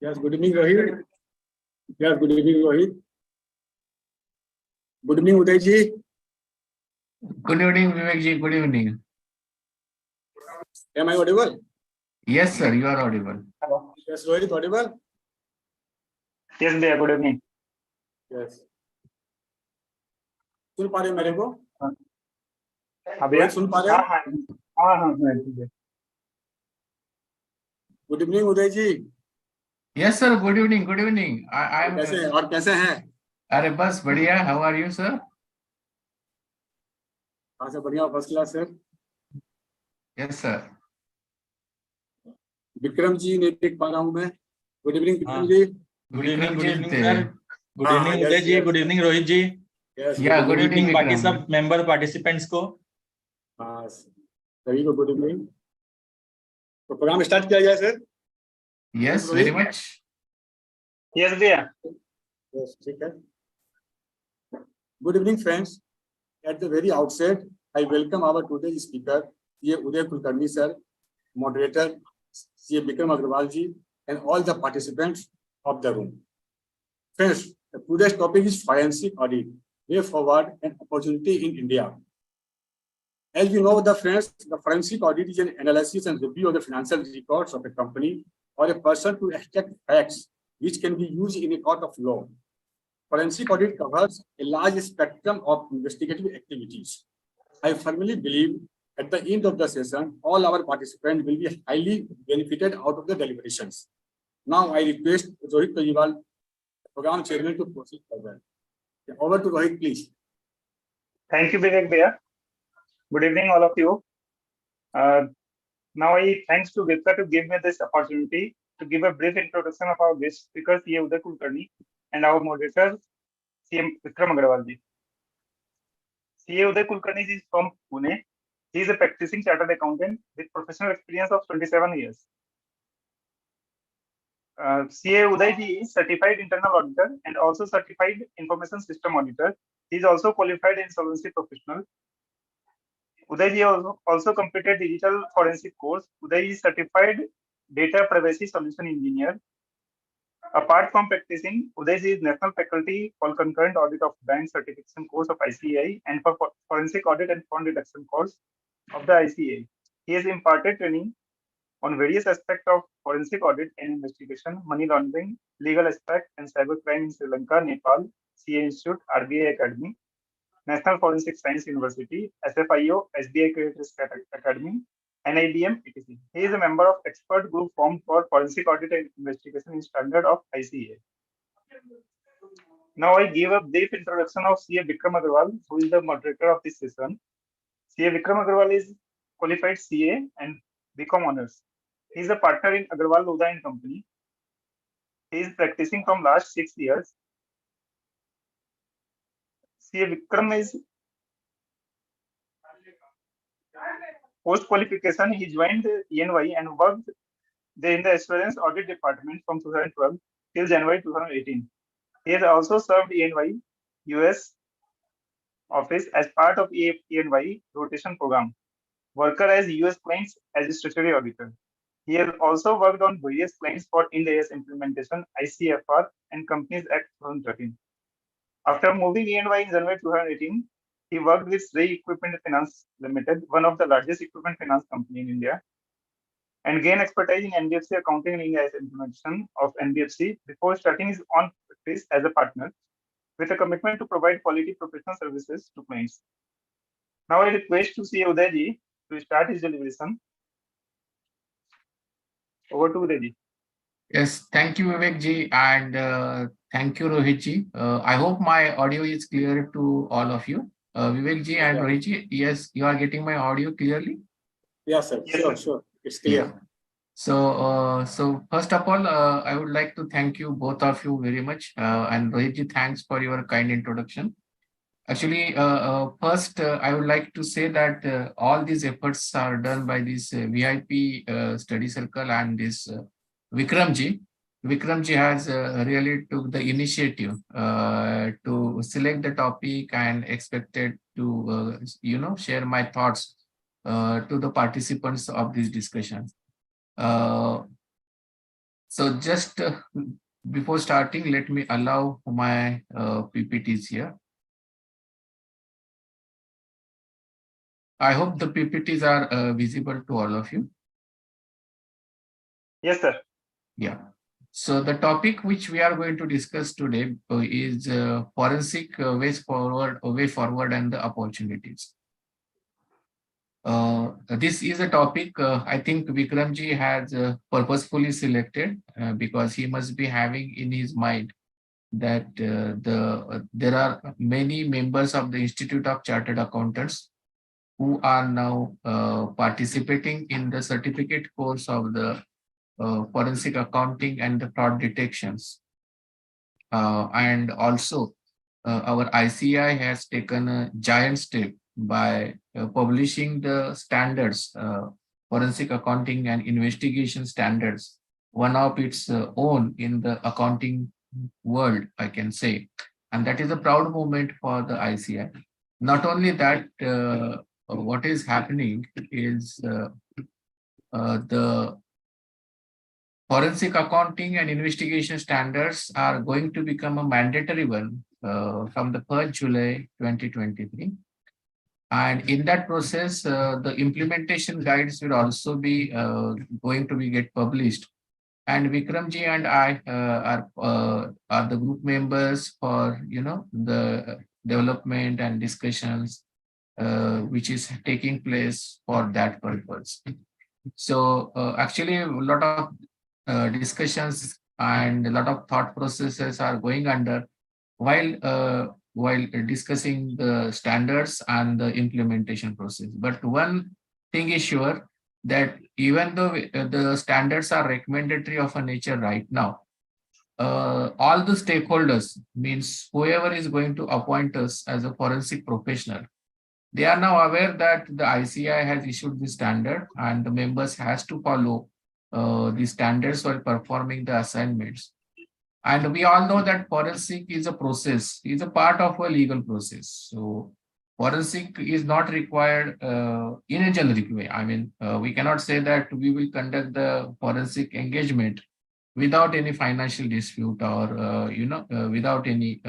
Yes, good evening, Rohit. Yes, good evening, Rohit. Good evening, Uday ji. Good evening, Vivek ji. Good evening. Am I audible? Yes, sir, you are audible. Hello. Yes, Rohit, audible? Yes, भैया, good evening. Yes. सुन पा रहे हो मेरे को? हाँ भैया, सुन पा रहे हो? हाँ, ठीक है. Good evening, Uday ji. Yes, sir. Good evening. Good evening. I am. कैसे हैं? और कैसे हैं? अरे बस बढ़िया. How are you, sir? हाँ सर, बढ़िया, first class sir. Yes, sir. Vikram ji नहीं देख पा रहा हूँ मैं. Good evening Vikram ji. Good evening Vikram ji, sir. Good evening Uday ji. Good evening Rohit ji. Yes, Yeah, good evening, बाकी Vikram. सब मेंबर पार्टिसिपेंट्स को. हाँ, सभी को गुड इवनिंग. तो प्रोग्राम स्टार्ट किया जाए sir. Yes, very much. Yes, भैया. Yes, ठीक है. Good evening, friends. At the very outset, I welcome our today's speaker, C.A. Uday Kulkarni sir, moderator, C.A. Vikram Agrawal ji, and all the participants of the room. Friends, today's topic is forensic audit, way forward and opportunity in India. As we know, the forensic audit is an analysis and review of the financial records of a company or a person to extract facts which can be used in a court of law. Forensic audit covers a large spectrum of investigative activities. I firmly believe at the end of the session, all our participants will be highly benefited out of the deliberations. Now I request Rohit Kejriwal, Program Chairman, to proceed further. Over to Rohit, please. Thank you, Vivek भैया. Good evening, all of you. Now I thanks to Vipka to give me this opportunity to give a brief introduction of our guest speaker, C.A. Uday Kulkarni, and our moderator, C.M. Vikram Agrawal ji. C.A. Uday Kulkarni is from Pune. He is a practicing chartered accountant with professional experience of 27 years. C.A. Uday ji is certified internal auditor and also certified information system auditor. He is also qualified insolvency professional. Uday ji also completed digital forensic course. Uday is certified data privacy solution engineer. Apart from practicing, Uday ji is national faculty for concurrent audit of bank certification course of ICAI and for forensic audit and fraud detection course of the ICAI. He has imparted training on various aspects of forensic audit and investigation, money laundering, legal aspect, and cybercrime in Sri Lanka, Nepal, CA Institute, RBI Academy, National Forensic Science University, SFIO, SBI Credit Risk Academy, NIDM, etc. He is a member of expert group formed for forensic audit and investigation in standard of ICA. Now I give a brief introduction of C.A. Vikram Agrawal, who is the moderator of this session. C.A. Vikram Agrawal is qualified CA and BCom honors. He is a partner in Agrawal Lodha and Company. He is practicing from last 6 years. C.A. Vikram is post qualification. He joined ENY and worked in the assurance audit department from 2012 till January 2018. He has also served ENY US office as part of ENY rotation program. Worker as US clients as a statutory auditor. He has also worked on various clients for Ind AS implementation, ICFR, and Companies Act 2013. After moving ENY in January 2018, he worked with Ray Equipment Finance Limited, one of the largest equipment finance company in India, and gained expertise in NBFC accounting and Ind AS implementation of NBFC before starting his own practice as a partner, with a commitment to provide quality professional services to clients. Now I request to C.A. Uday ji to start his deliberation. Over to Uday ji. Yes, thank you, Vivek ji, and thank you, Rohit ji. I hope my audio is clear to all of you. Vivek ji and Rohit ji, yes, you are getting my audio clearly? Yes, sir. Yes, Sure. It's clear. Yeah. So first of all, I would like to thank you, both of you, very much. And Rohit ji, thanks for your kind introduction. Actually, first, I would like to say that all these efforts are done by this VIP study circle and this Vikram ji. Vikram ji has really took the initiative to select the topic and expected to, share my thoughts to the participants of this discussion. So just before starting, let me allow my PPTs here. I hope the PPTs are visible to all of you. Yes, sir. Yeah. So the topic which we are going to discuss today is forensic way forward and the opportunities. This is a topic I think Vikramji has purposefully selected because he must be having in his mind that there are many members of the Institute of Chartered Accountants who are now participating in the certificate course of the forensic accounting and the fraud detections. And also our ICI has taken a giant step by publishing the standards, forensic accounting and investigation standards, one of its own in the accounting world, I can say. And that is a proud moment for the ICI. Not only that, what is happening is the forensic accounting and investigation standards are going to become a mandatory one from the 1st July 2023. And in that process, the implementation guides will also be going to be get published. And Vikramji and I are the group members for the development and discussions which is taking place for that purpose. So actually, a lot of discussions and a lot of thought processes are going under while discussing the standards and the implementation process. But one thing is sure, that even though the standards are recommendatory of a nature right now, all the stakeholders, means whoever is going to appoint us as a forensic professional, they are now aware that the ICI has issued the standard and the members has to follow the standards while performing the assignments. And we all know that forensic is a process, is a part of a legal process. So forensic is not required in a generic way. I mean, we cannot say that we will conduct the forensic engagement without any financial dispute or, without any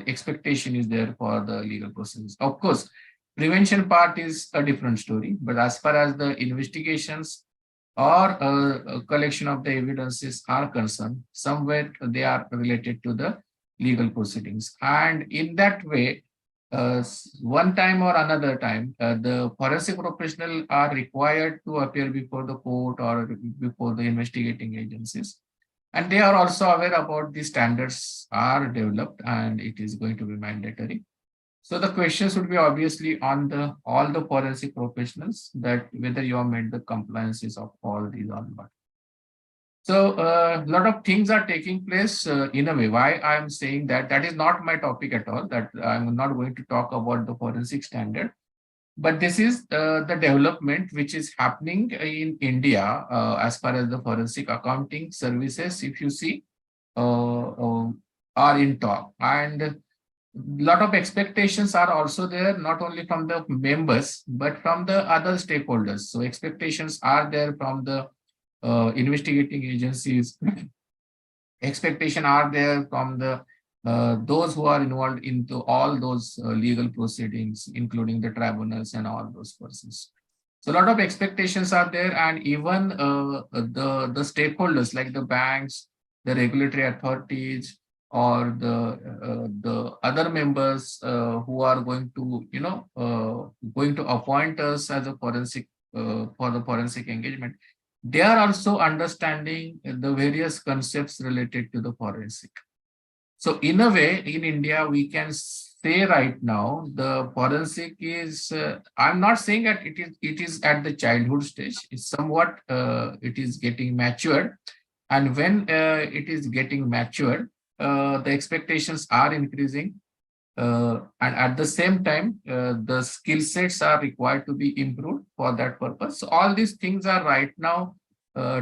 expectation is there for the legal process. Of course, prevention part is a different story, but as far as the investigations or a collection of the evidences are concerned, somewhere they are related to the legal proceedings. And in that way, one time or another time, the forensic professional are required to appear before the court or before the investigating agencies. And they are also aware about the standards are developed and it is going to be mandatory. So the questions would be obviously on all the forensic professionals, that whether you have made the compliances of all these or not. So a lot of things are taking place in a way. Why I am saying that is not my topic at all, that I'm not going to talk about the forensic standard. But this is the development which is happening in India as far as the forensic accounting services, if you see, are in talk. And a lot of expectations are also there, not only from the members, but from the other stakeholders. So expectations are there from the investigating agencies. Expectation are there from the those who are involved into all those legal proceedings, including the tribunals and all those persons. So a lot of expectations are there, and even the stakeholders like the banks, the regulatory authorities, or the other members who are going to appoint us as a forensic for the forensic engagement, they are also understanding the various concepts related to the forensic. So in a way, in India, we can say right now, the forensic is, I'm not saying that it is at the childhood stage. It's somewhat, it is getting matured. And when it is getting matured, the expectations are increasing. And at the same time, the skill sets are required to be improved for that purpose. So all these things are right now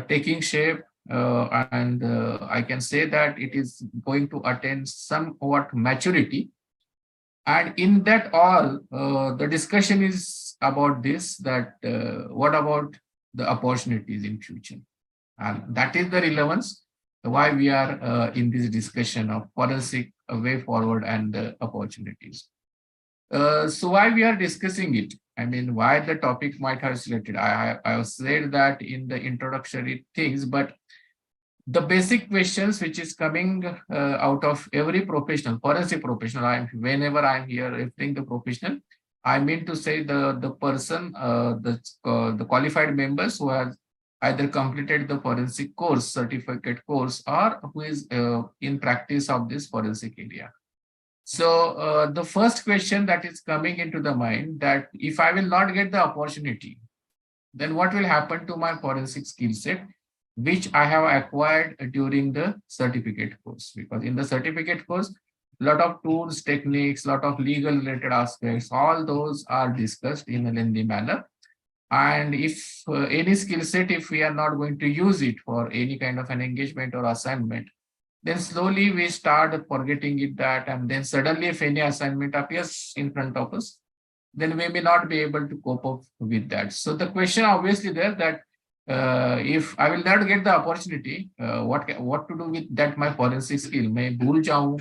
taking shape. And I can say that it is going to attain somewhat maturity. And in that all, the discussion is about this, that what about the opportunities in future? And that is the relevance why we are in this discussion of forensic way forward and opportunities. So why we are discussing it? I mean, why the topic might have selected. I have said that in the introductory things, but the basic questions which is coming out of every professional, forensic professional, whenever I'm here referring the professional, I mean to say the person, the qualified members who have either completed the forensic course, certificate course, or who is in practice of this forensic area. So the first question that is coming into the mind, that if I will not get the opportunity, then what will happen to my forensic skill set, which I have acquired during the certificate course? Because in the certificate course, a lot of tools, techniques, lot of legal related aspects, all those are discussed in a lengthy manner. And if any skill set, if we are not going to use it for any kind of an engagement or assignment, then slowly we start forgetting it that, and then suddenly if any assignment appears in front of us, then we may not be able to cope up with that. So the question obviously there that if I will not get the opportunity, what to do with that my forensic skill? मैं भूल जाऊं,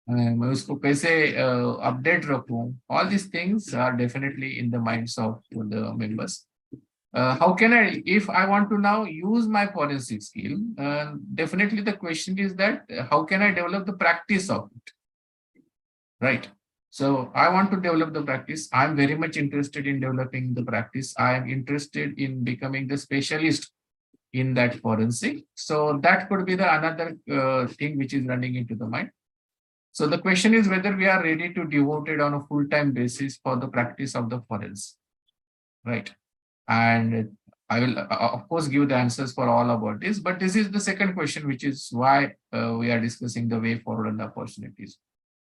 मैं उसको कैसे update रखूं? All these things are definitely in the minds of the members. How can I, if I want to now use my forensic skill, definitely the question is that how can I develop the practice of it, right? So I want to develop the practice. I'm very much interested in developing the practice. I am interested in becoming the specialist in that forensic. So that could be the another thing which is running into the mind. So the question is whether we are ready to devote it on a full-time basis for the practice of the forensic, right? And I will, of course, give the answers for all about this. But this is the second question, which is why we are discussing the way forward and the opportunities.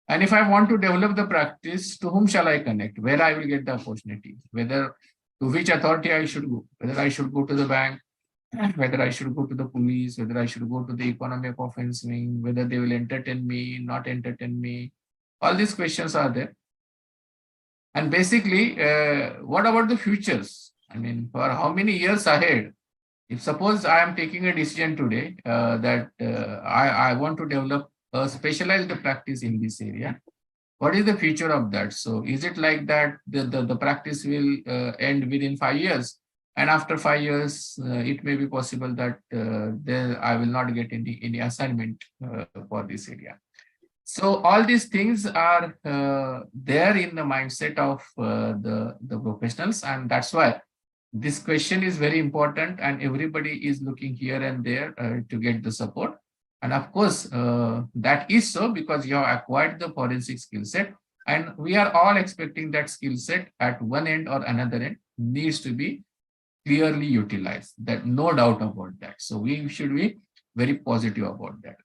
And if I want to develop the practice, to whom shall I connect? Where I will get the opportunity? Whether to which authority I should go? Whether I should go to the bank, whether I should go to the police, whether I should go to the economic offense wing, whether they will entertain me, not entertain me. All these questions are there. And basically, what about the futures? I mean, for how many years ahead? If suppose I am taking a decision today that I want to develop a specialized practice in this area, what is the future of that? So is it like that the practice will end within 5 years? And after 5 years, it may be possible that then I will not get any assignment for this area. So all these things are there in the mindset of the professionals, and that's why this question is very important, and everybody is looking here and there to get the support. And of course, that is so because you have acquired the forensic skill set, and we are all expecting that skill set at one end or another end needs to be clearly utilized. That no doubt about that. So we should be very positive about that.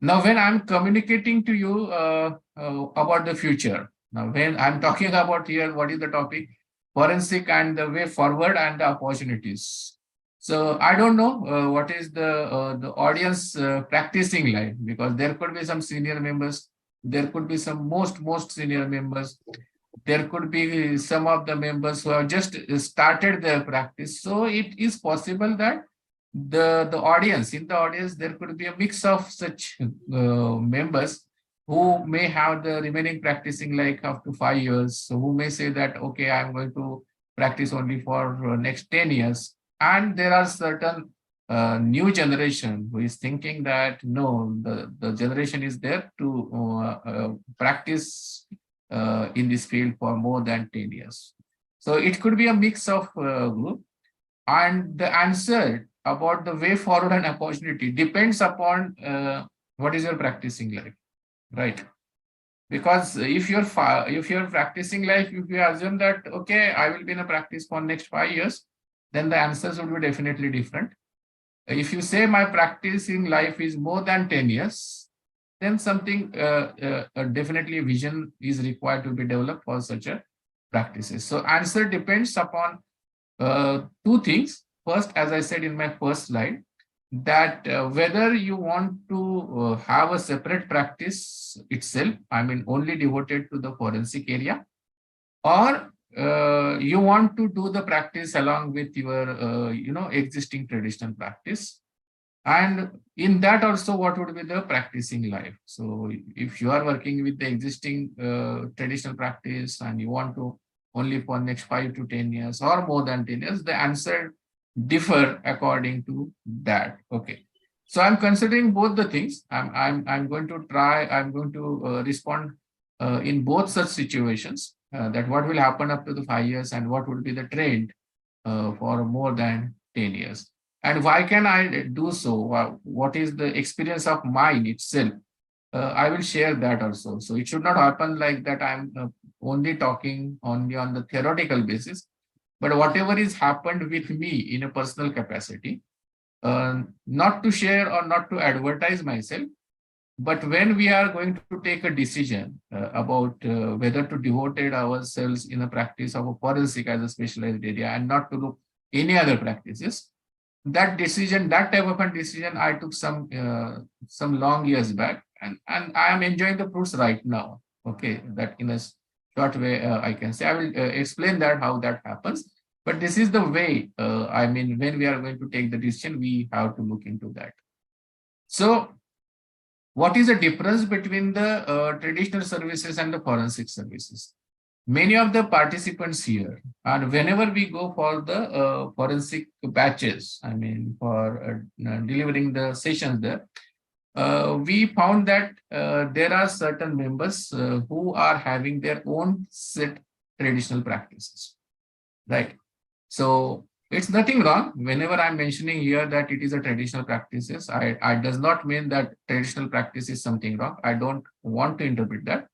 Now, when I'm communicating to you about the future, now when I'm talking about here, what is the topic? Forensic and the way forward and the opportunities. So I don't know what is the audience practicing like, because there could be some senior members, there could be some most senior members, there could be some of the members who have just started their practice. So it is possible that the audience, in the audience, there could be a mix of such members who may have the remaining practicing like up to 5 years. So who may say that, okay, I'm going to practice only for next 10 years. And there are certain new generation who is thinking that, no, the generation is there to practice in this field for more than 10 years. So it could be a mix of group. And the answer about the way forward and opportunity depends upon what is your practicing life. Right, because if you're practicing life, if you assume that, okay, I will be in a practice for next 5 years, then the answers would be definitely different. If you say my practicing life is more than 10 years, then something definitely a vision is required to be developed for such a practices. So answer depends upon two things. First, as I said in my first slide, that whether you want to have a separate practice itself, I mean only devoted to the forensic area, or you want to do the practice along with your, existing traditional practice. And in that also, what would be the practicing life? So if you are working with the existing traditional practice and you want to only for next 5 to 10 years or more than 10 years, the answer differ according to that. Okay. So I'm considering both the things. I'm going to respond in both such situations, that what will happen up to the 5 years and what would be the trend for more than 10 years. And why can I do so? What is the experience of mine itself? I will share that also. So it should not happen like that I'm only talking only on the theoretical basis, but whatever is happened with me in a personal capacity, not to share or not to advertise myself, but when we are going to take a decision about whether to devote ourselves in a practice of a forensic as a specialized area and not to look any other practices, that decision, that type of a decision I took some long years back, and I am enjoying the fruits right now. Okay, that in a short way I can say. I will explain that how that happens. But this is the way, I mean, when we are going to take the decision, we have to look into that. So what is the difference between the traditional services and the forensic services? Many of the participants here, and whenever we go for the forensic batches, I mean, for delivering the sessions there, we found that there are certain members who are having their own set traditional practices, right? So it's nothing wrong. Whenever I'm mentioning here that it is a traditional practices, I does not mean that traditional practice is something wrong. I don't want to interpret that.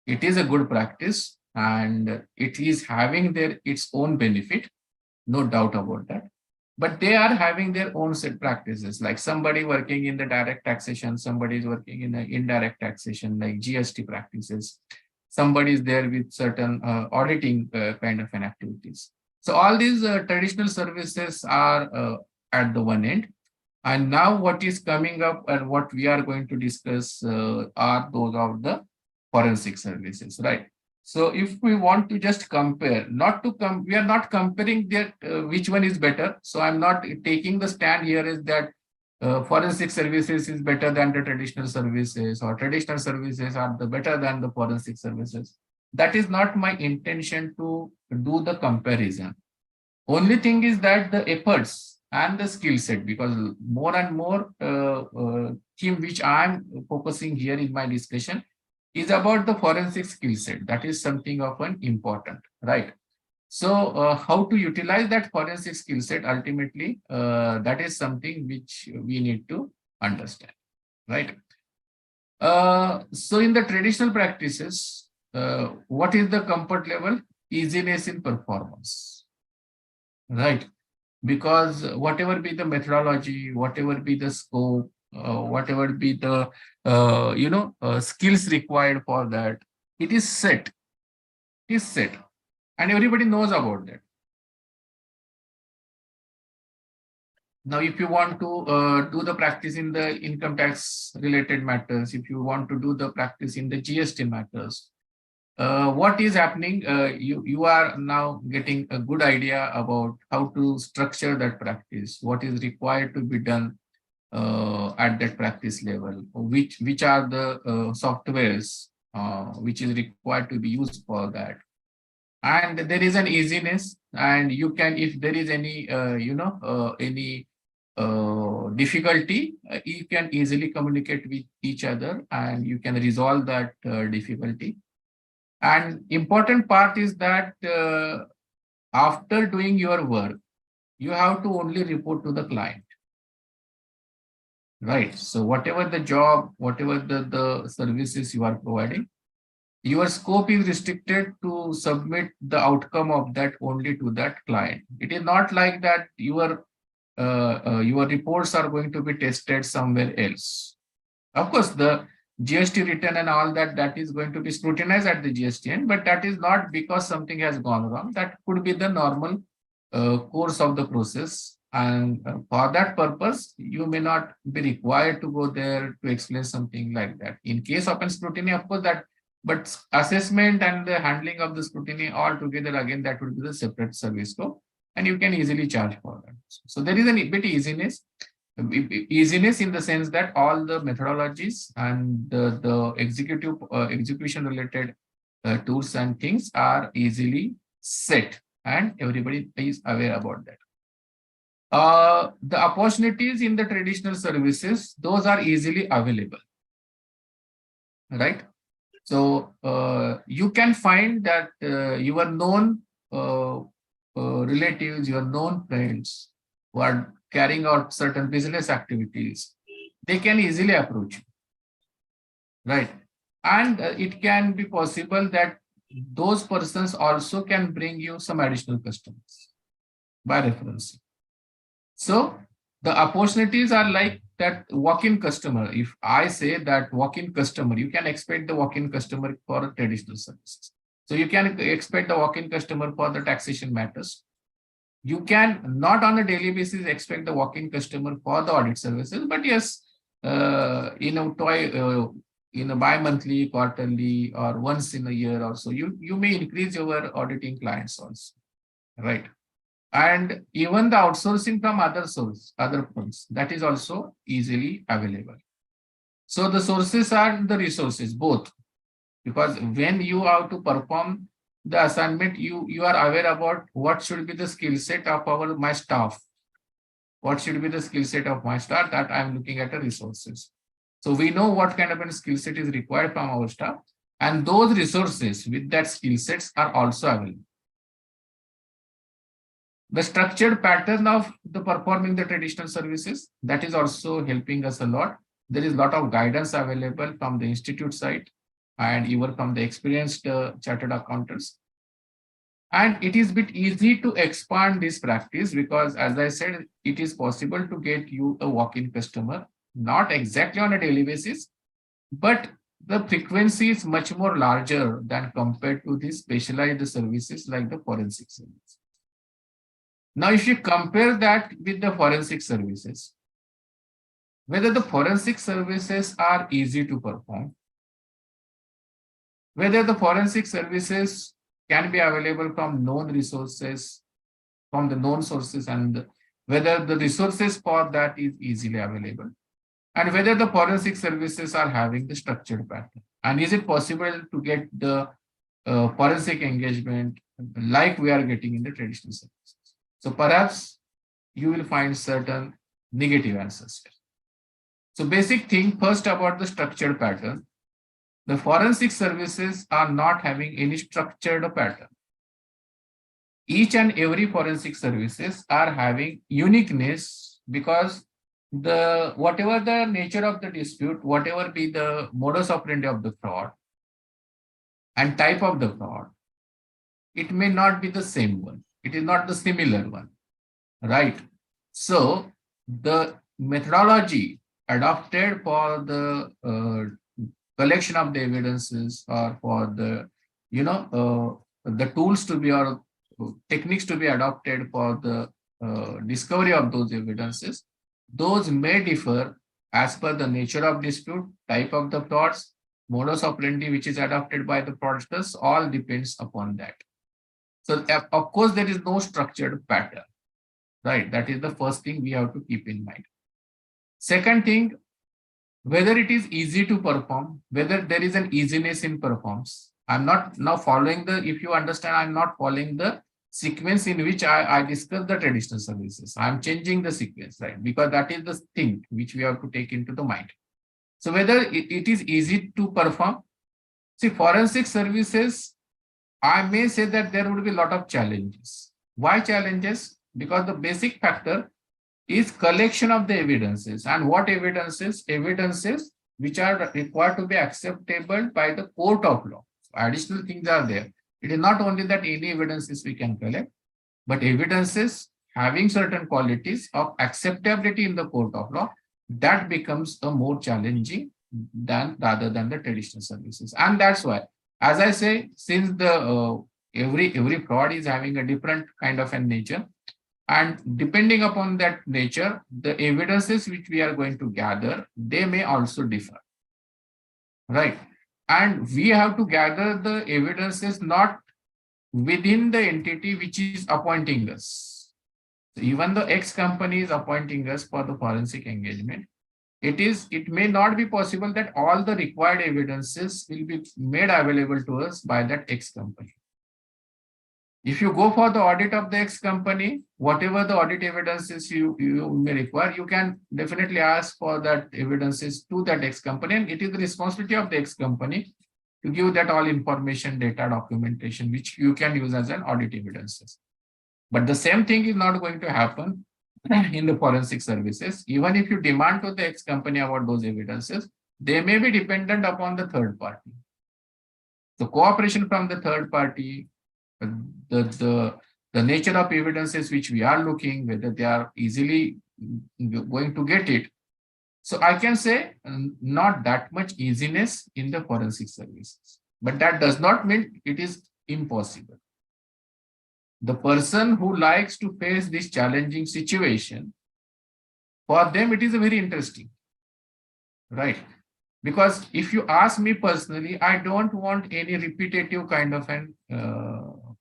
It is a good practice and it is having its own benefit, no doubt about that. But they are having their own set practices, like somebody working in the direct taxation, somebody is working in the indirect taxation, like GST practices. Somebody is there with certain auditing kind of an activities. So all these traditional services are at the one end. And now what is coming up and what we are going to discuss are those of the forensic services, right? So if we want to just compare, we are not comparing that which one is better. So I'm not taking the stand here is that forensic services is better than the traditional services, or traditional services are better than the forensic services. That is not my intention to do the comparison. Only thing is that the efforts and the skill set, because more and more theme which I'm focusing here in my discussion is about the forensic skill set. That is something of an important, right? So how to utilize that forensic skill set ultimately, that is something which we need to understand, right? So in the traditional practices, what is the comfort level? Easiness in performance, right? Because whatever be the methodology, whatever be the scope, whatever be the skills required for that, it is set. And everybody knows about that. Now, if you want to do the practice in the income tax related matters, if you want to do the practice in the GST matters, what is happening? You are now getting a good idea about how to structure that practice, what is required to be done at that practice level, which are the softwares which is required to be used for that. And there is an easiness, and you can, if there is any difficulty, you can easily communicate with each other and you can resolve that difficulty. And important part is that after doing your work, you have to only report to the client, right? So whatever the job, whatever the services you are providing, your scope is restricted to submit the outcome of that only to that client. It is not like that your reports are going to be tested somewhere else. Of course, the GST return and all that is going to be scrutinized at the GST end, but that is not because something has gone wrong. That could be the normal course of the process. And for that purpose, you may not be required to go there to explain something like that. In case of open scrutiny, of course, that But assessment and the handling of the scrutiny all together, again, that would be the separate service scope, and you can easily charge for that. So there is a bit easiness in the sense that all the methodologies and the execution related tools and things are easily set, and everybody is aware about that. The opportunities in the traditional services, those are easily available, right? So you can find that your known relatives, your known friends who are carrying out certain business activities, they can easily approach you, right? And it can be possible that those persons also can bring you some additional customers by reference. So the opportunities are like that walk-in customer. If I say that walk-in customer, you can expect the walk-in customer for traditional services. So you can expect the walk-in customer for the taxation matters. You can not on a daily basis expect the walk-in customer for the audit services, but yes, in a bi-monthly, quarterly, or once in a year or so, you may increase your auditing clients also, right? And even the outsourcing from other firms, that is also easily available. So the sources are the resources, both, because when you have to perform the assignment, you are aware about what should be the skill set of my staff. What should be the skill set of my staff, that I am looking at the resources. So we know what kind of a skill set is required from our staff, and those resources with that skill sets are also available. The structured pattern of the performing the traditional services, that is also helping us a lot. There is a lot of guidance available from the institute side and even from the experienced chartered accountants. And it is a bit easy to expand this practice because, as I said, it is possible to get you a walk-in customer, not exactly on a daily basis, but the frequency is much more larger than compared to the specialized services like the forensic service. Now, if you compare that with the forensic services, whether the forensic services are easy to perform, whether the forensic services can be available from known resources, from the known sources, and whether the resources for that is easily available, and whether the forensic services are having the structured pattern. And is it possible to get the forensic engagement like we are getting in the traditional services? So perhaps you will find certain negative answers here. So basic thing first about the structured pattern. The forensic services are not having any structured pattern. Each and every forensic services are having uniqueness because whatever the nature of the dispute, whatever be the modus operandi of the fraud and type of the fraud, it may not be the same one. It is not the similar one, right? So the methodology adopted for the collection of the evidences or for the, the tools to be or techniques to be adopted for the discovery of those evidences, those may differ as per the nature of dispute, type of the frauds, modus operandi which is adopted by the fraudsters, all depends upon that. So of course, there is no structured pattern, right? That is the first thing we have to keep in mind. Second thing, whether it is easy to perform, whether there is an easiness in performance. I'm not now following if you understand, I'm not following the sequence in which I discuss the traditional services. I'm changing the sequence, right? Because that is the thing which we have to take into the mind. So whether it is easy to perform, see, forensic services, I may say that there would be a lot of challenges. Why challenges? Because the basic factor is collection of the evidences. And what evidences? Evidences which are required to be acceptable by the court of law. So additional things are there. It is not only that any evidences we can collect, but evidences having certain qualities of acceptability in the court of law, that becomes a more challenging rather than the traditional services. And that's why, as I say, since the every fraud is having a different kind of a nature, and depending upon that nature, the evidences which we are going to gather, they may also differ, right? And we have to gather the evidences not within the entity which is appointing us. Even the X company is appointing us for the forensic engagement. It may not be possible that all the required evidences will be made available to us by that X company. If you go for the audit of the X company, whatever the audit evidences you may require, you can definitely ask for that evidences to that X company, and it is the responsibility of the X company to give that all information, data, documentation, which you can use as an audit evidences. But the same thing is not going to happen in the forensic services. Even if you demand to the X company about those evidences, they may be dependent upon the third party. The cooperation from the third party, the nature of evidences which we are looking, whether they are easily going to get it. So I can say not that much easiness in the forensic services, but that does not mean it is impossible. The person who likes to face this challenging situation, for them it is very interesting, right? Because if you ask me personally, I don't want any repetitive kind of an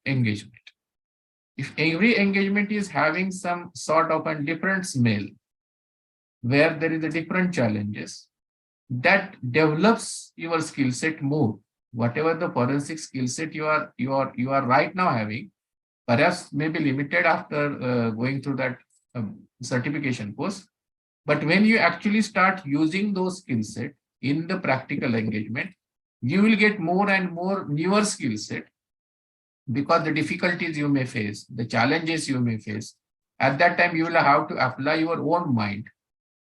engagement. If every engagement is having some sort of a different smell, where there is a different challenges, that develops your skill set more. Whatever the forensic skill set you are right now having, perhaps may be limited after going through that certification course. But when you actually start using those skill set in the practical engagement, you will get more and more newer skill set, because the difficulties you may face, the challenges you may face, at that time you will have to apply your own mind.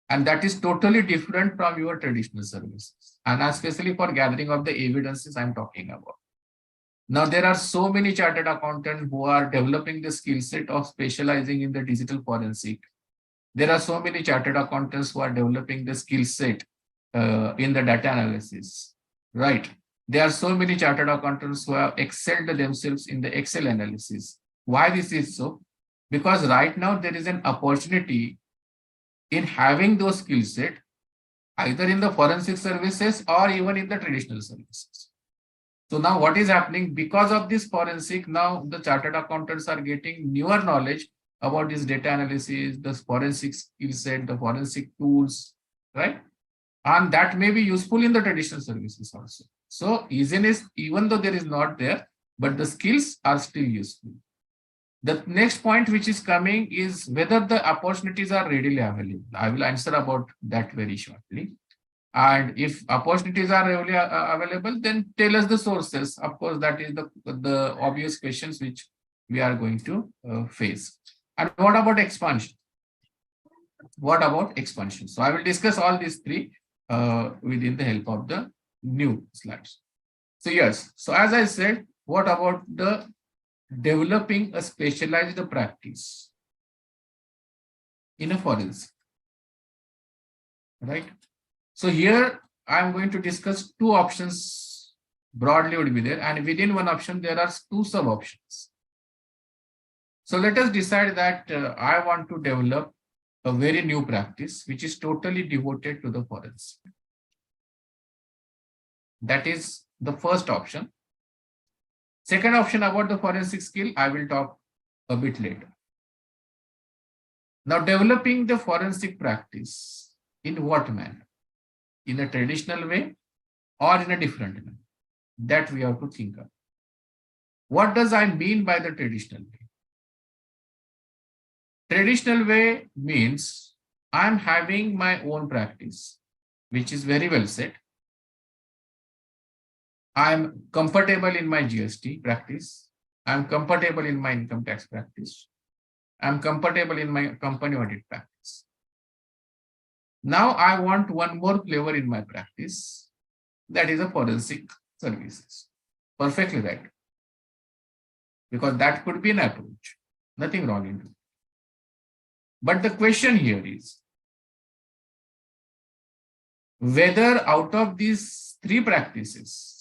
And that is totally different from your traditional services. And especially for gathering of the evidences I'm talking about. Now, there are so many chartered accountants who are developing the skill set of specializing in the digital forensic. There are so many chartered accountants who are developing the skill set in the data analysis, right? There are so many chartered accountants who have excelled themselves in the Excel analysis. Why this is so? Because right now there is an opportunity in having those skill set, either in the forensic services or even in the traditional services. So now what is happening, because of this forensic, now the chartered accountants are getting newer knowledge about this data analysis, the forensic skill set, the forensic tools, right? And that may be useful in the traditional services also. So easiness, even though there is not there, but the skills are still useful. The next point which is coming is whether the opportunities are readily available. I will answer about that very shortly. And if opportunities are readily available, then tell us the sources. Of course, that is the obvious questions which we are going to face. And what about expansion? What about expansion? So I will discuss all these three within the help of the new slides. So yes, so as I said, what about the developing a specialized practice in a forensic, right? So here I'm going to discuss two options broadly would be there, and within one option there are two sub options. So let us decide that I want to develop a very new practice which is totally devoted to the forensic. That is the first option. Second option about the forensic skill, I will talk a bit later. Now, developing the forensic practice in what manner? In a traditional way or in a different way? That we have to think of. What does I mean by the traditional way? Traditional way means I'm having my own practice, which is very well set. I'm comfortable in my GST practice. I'm comfortable in my income tax practice. I'm comfortable in my company audit practice. Now I want one more flavor in my practice. That is a forensic services. Perfectly right. Because that could be an approach. Nothing wrong in it. But the question here is whether out of these three practices,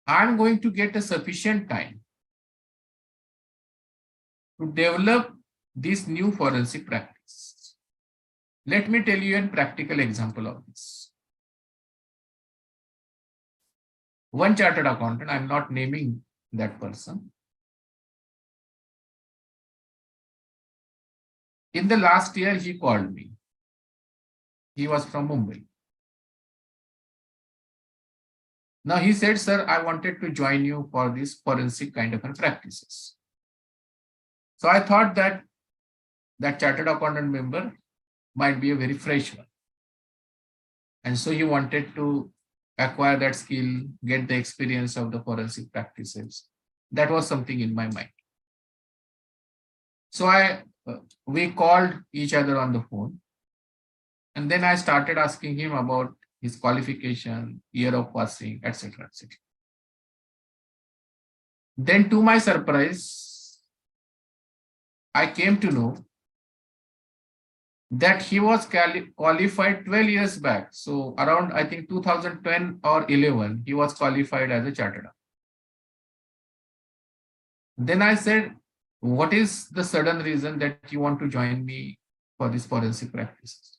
I'm going to get a sufficient time to develop this new forensic practice. Let me tell you a practical example of this. one chartered accountant, I'm not naming that person. In the last year, he called me. He was from Mumbai. Now he said, sir, I wanted to join you for this forensic kind of practices. So I thought that that chartered accountant member might be a very fresh one. And so he wanted to acquire that skill, get the experience of the forensic practices. That was something in my mind. So we called each other on the phone. And then I started asking him about his qualification, year of passing, etc., etc. Then to my surprise, I came to know that he was qualified 12 years back. So around, I think 2010 or 11, he was qualified as a chartered accountant. Then I said, what is the sudden reason that you want to join me for this forensic practices?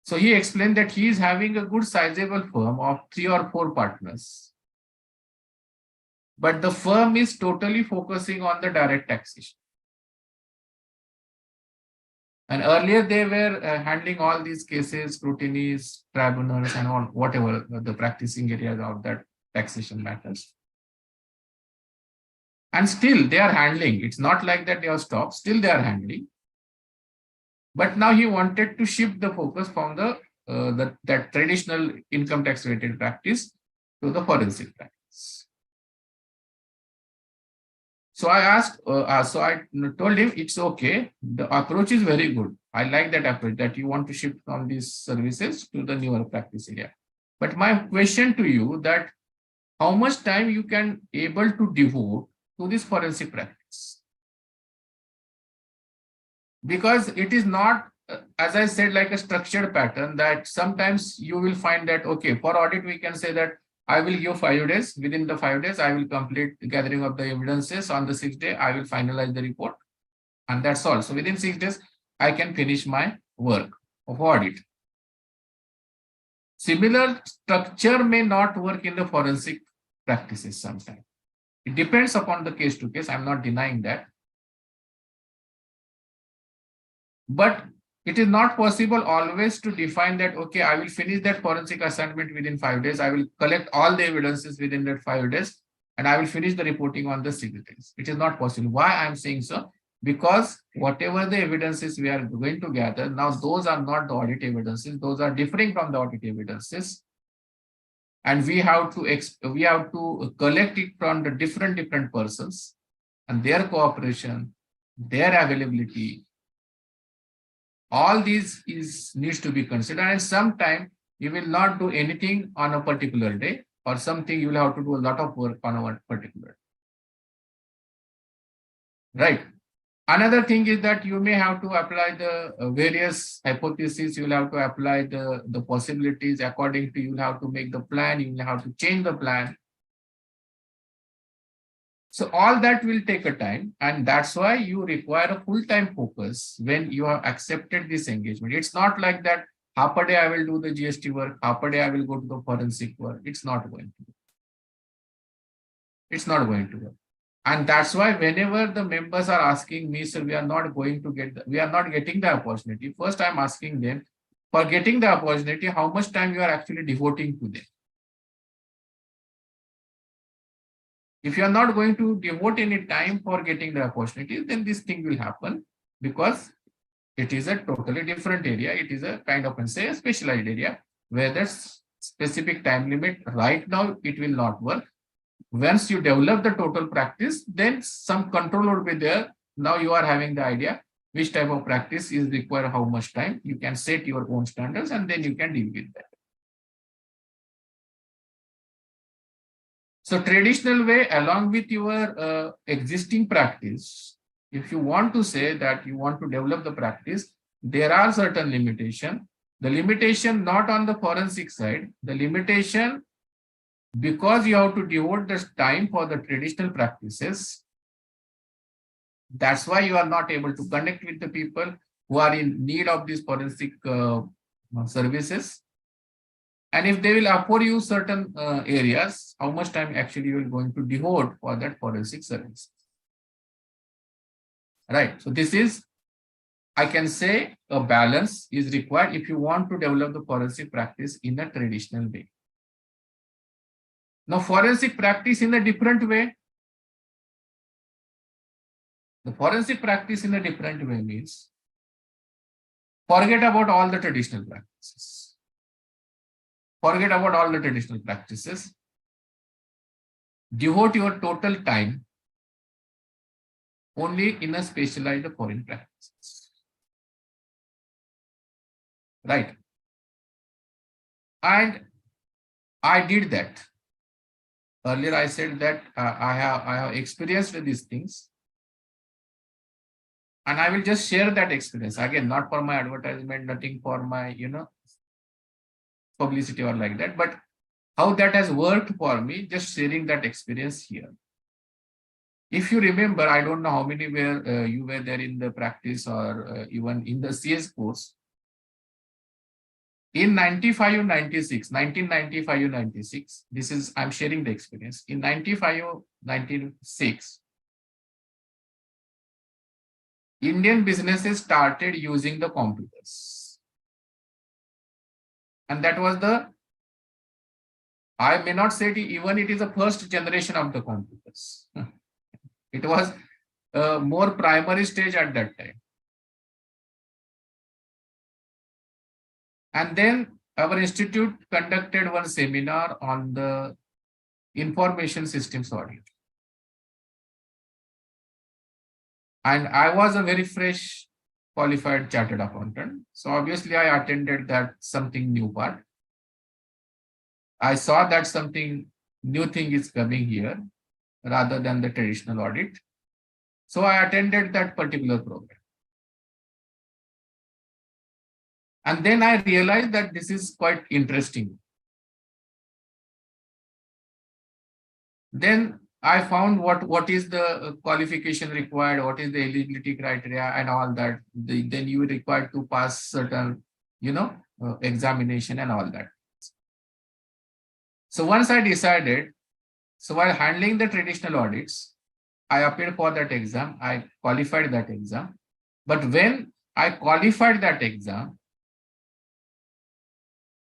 So he explained that he is having a good sizable firm of 3 or 4 partners. But the firm is totally focusing on the direct taxation. And earlier they were handling all these cases, scrutinies, tribunals, and all whatever the practicing areas of that taxation matters. And still they are handling. It's not like that they have stopped. Still they are handling. But now he wanted to shift the focus from that traditional income tax related practice to the forensic practice. So I asked, so I told him it's okay. The approach is very good. I like that approach that you want to shift from these services to the newer practice area. But my question to you that how much time you can able to devote to this forensic practice? Because it is not, as I said, like a structured pattern that sometimes you will find that, okay, for audit, we can say that I will give 5 days. Within the 5 days, I will complete the gathering of the evidences. On the 6th day, I will finalize the report. And that's all. So within 6 days, I can finish my work of audit. Similar structure may not work in the forensic practices sometimes. It depends upon the case to case. I'm not denying that. But it is not possible always to define that, okay, I will finish that forensic assignment within 5 days. I will collect all the evidences within that 5 days, and I will finish the reporting on the 6 days. It is not possible. Why I'm saying so? Because whatever the evidences we are going to gather, now those are not the audit evidences. Those are differing from the audit evidences. And we have to collect it from the different persons and their cooperation, their availability. All these needs to be considered, and sometimes you will not do anything on a particular day, or something you will have to do a lot of work on a particular day. Right. Another thing is that you may have to apply the various hypotheses. You will have to apply the possibilities according to, you will have to make the plan, you will have to change the plan. So all that will take a time, and that's why you require a full-time focus when you have accepted this engagement. It's not like that half a day I will do the GST work, half a day I will go to the forensic work. It's not going to work. It's not going to work. And that's why whenever the members are asking me, sir, we are not getting the opportunity. First, I'm asking them, for getting the opportunity, how much time you are actually devoting to them. If you are not going to devote any time for getting the opportunity, then this thing will happen, because it is a totally different area. It is a kind of, say, a specialized area where there's specific time limit. Right now, it will not work. Once you develop the total practice, then some control will be there. Now you are having the idea which type of practice is required, how much time. You can set your own standards, and then you can deal with that. So traditional way, along with your existing practice, if you want to say that you want to develop the practice, there are certain limitations. The limitation not on the forensic side, the limitation because you have to devote this time for the traditional practices. That's why you are not able to connect with the people who are in need of these forensic services. And if they will afford you certain areas, how much time actually you are going to devote for that forensic service. Right. So this is, I can say, a balance is required if you want to develop the forensic practice in a traditional way. Now, forensic practice in a different way. The forensic practice in a different way means forget about all the traditional practices. Forget about all the traditional practices. Devote your total time only in a specialized foreign practices. Right. And I did that. Earlier I said that I have experienced these things. And I will just share that experience. Again, not for my advertisement, nothing for my, publicity or like that, but how that has worked for me, just sharing that experience here. If you remember, I don't know how many were you were there in the practice or even in the CS course. In 1995-96, this is, I'm sharing the experience. In 95-96, Indian businesses started using the computers. And that was I may not say even it is the first generation of the computers. It was a more primary stage at that time. And then our institute conducted one seminar on the information systems audit. And I was a very fresh qualified chartered accountant. So obviously I attended that something new part. I saw that something new thing is coming here rather than the traditional audit. So I attended that particular program. And then I realized that this is quite interesting. Then I found what is the qualification required, what is the eligibility criteria and all that. Then you are required to pass certain, examination and all that. So once I decided, so while handling the traditional audits, I appeared for that exam, I qualified that exam. But when I qualified that exam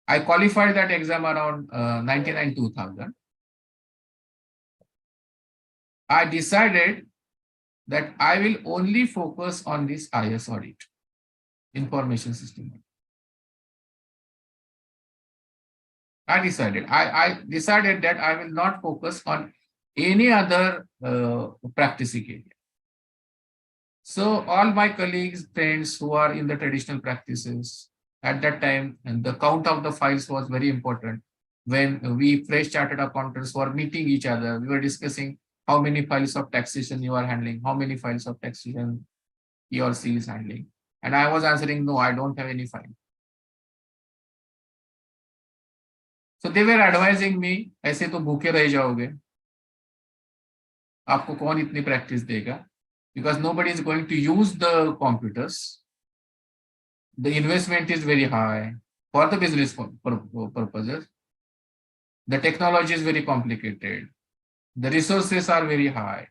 around 99-2000. I decided that I will only focus on this IS audit, information system. I decided that I will not focus on any other practicing area. So all my colleagues, friends who are in the traditional practices at that time, and the count of the files was very important. When we fresh chartered accountants were meeting each other, we were discussing how many files of taxation you are handling, how many files of taxation he or she is handling. And I was answering, no, I don't have any file. So they were advising me, ऐसे तो भूखे रह जाओगे, आपको कौन इतनी practice देगा? Because nobody is going to use the computers. The investment is very high for the business purposes. The technology is very complicated. The resources are very high.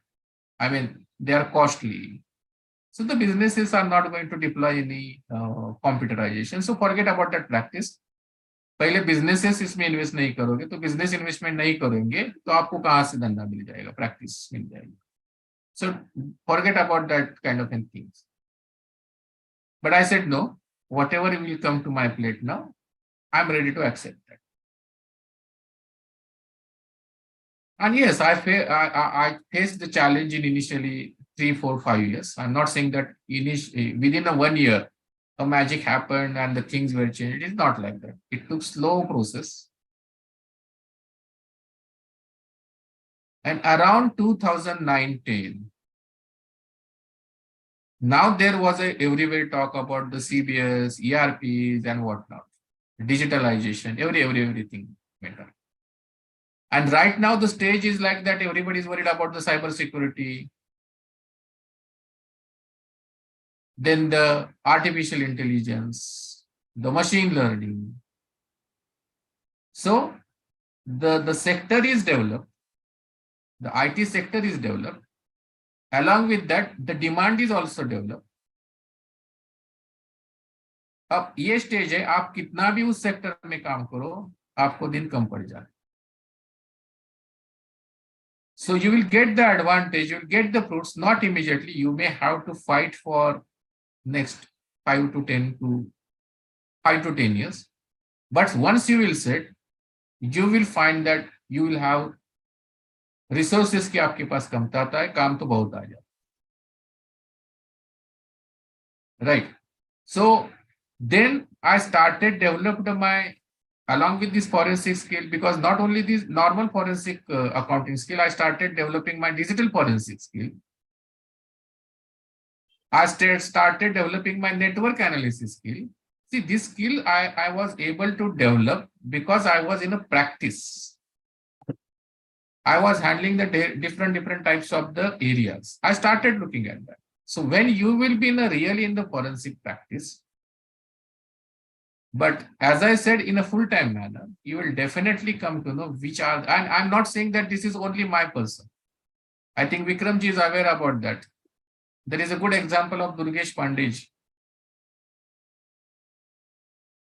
I mean, they are costly. So the businesses are not going to deploy any computerization. So forget about that practice. पहले businesses इसमें invest नहीं करोगे, तो business investment नहीं करेंगे, तो आपको कहाँ से धंधा मिल जाएगा, practice मिल जाएगी. So forget about that kind of things. But I said no. Whatever will come to my plate now, I'm ready to accept that. And yes, I faced the challenge in initially 3, 4, 5 years. I'm not saying that within 1 year, a magic happened and the things were changed. It is not like that. It took slow process. And around 2019, now there was everywhere talk about the CBS, ERPs and whatnot, digitalization, everything went on. And right now the stage is like that. Everybody is worried about the cyber security. Then the artificial intelligence, the machine learning. So the sector is developed, the IT sector is developed. Along with that, the demand is also developed. अब ये stage है, आप कितना भी उस sector में काम करो, आपको दिन कम पड़ जाए. So you will get the advantage, you will get the fruits, not immediately. You may have to fight for next 5 to 10 years. But once you will set, you will find that you will have resources की आपके पास कमता आता है, काम तो बहुत आ जाता है. Right. So then I started developed my, along with this forensic skill, because not only this normal forensic accounting skill, I started developing my digital forensic skill. I started developing my network analysis skill. See, this skill I was able to develop because I was in a practice. I was handling the different types of the areas. I started looking at that. So when you will be really in the forensic practice, but as I said, in a full-time manner, you will definitely come to know which are, and I'm not saying that this is only my person. I think Vikramji is aware about that. There is a good example of Durgesh Pandey.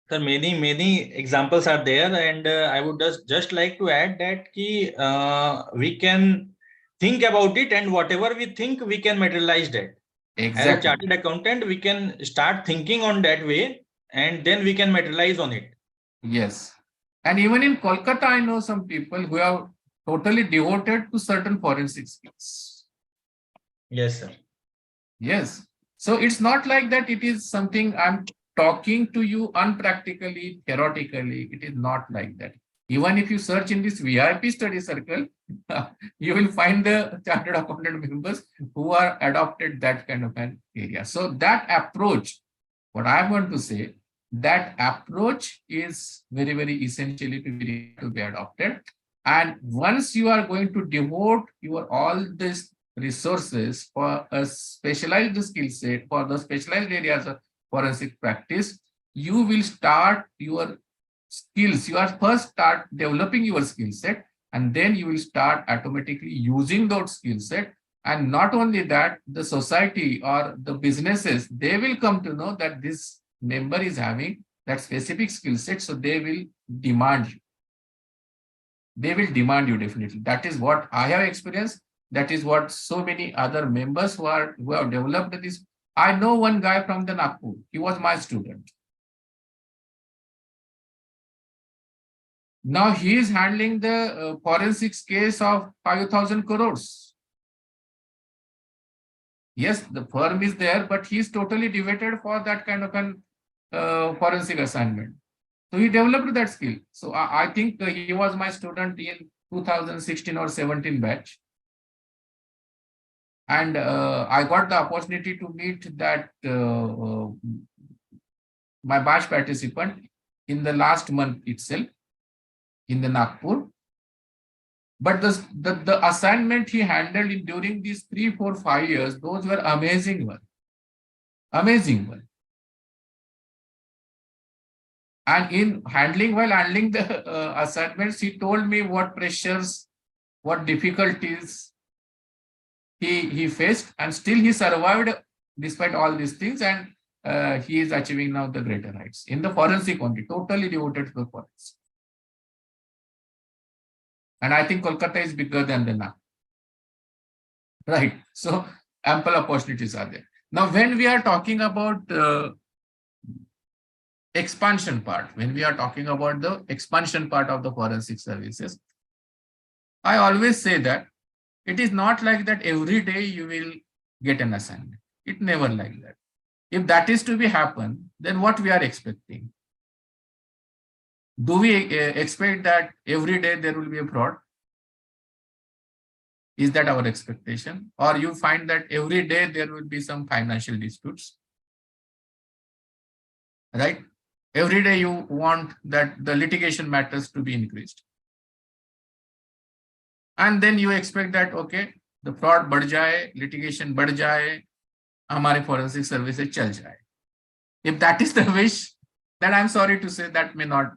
Sir, many examples are there, and I would just like to add that we can think about it, and whatever we think, we can materialize that. Exactly. As a chartered accountant, we can start thinking on that way, and then we can materialize on it. Yes. And even in Kolkata, I know some people who are totally devoted to certain forensic skills. Yes, sir. Yes. So it's not like that it is something I'm talking to you unpractically, theoretically. It is not like that. Even if you search in this VIP study circle, you will find the chartered accountant members who are adopted that kind of an area. So that approach, what I want to say, that approach is very, very essentially to be adopted. And once you are going to devote your all these resources for a specialized skill set, for the specialized areas of forensic practice, you will start your skills. You are first start developing your skill set, and then you will start automatically using those skill set. And not only that, the society or the businesses, they will come to know that this member is having that specific skill set, so they will demand you. They will demand you definitely. That is what I have experienced. That is what so many other members who have developed this. I know one guy from the Nagpur. He was my student. Now he is handling the forensics case of 5,000 crores. Yes, the firm is there, but he is totally devoted for that kind of an forensic assignment. So he developed that skill. So I think he was my student in 2016 or 17 batch. And I got the opportunity to meet that my batch participant in the last month itself in the Nagpur. But the assignment he handled during these 3, 4, 5 years, those were amazing one. Amazing one. And while handling the assignments, he told me what pressures, what difficulties he faced, and still he survived despite all these things, and he is achieving now the greater heights in the forensic only, totally devoted to the forensic. And I think Kolkata is bigger than the NAC. Right. So ample opportunities are there. Now, when we are talking about expansion part, when we are talking about the expansion part of the forensic services, I always say that it is not like that every day you will get an assignment. It never like that. If that is to be happen, then what we are expecting? Do we expect that every day there will be a fraud? Is that our expectation? Or you find that every day there will be some financial disputes? Right? Every day you want that the litigation matters to be increased. And then you expect that, okay, the fraud बढ़ जाए, litigation बढ़ जाए, हमारे forensic services चल जाए. If that is the wish, then I'm sorry to say that may not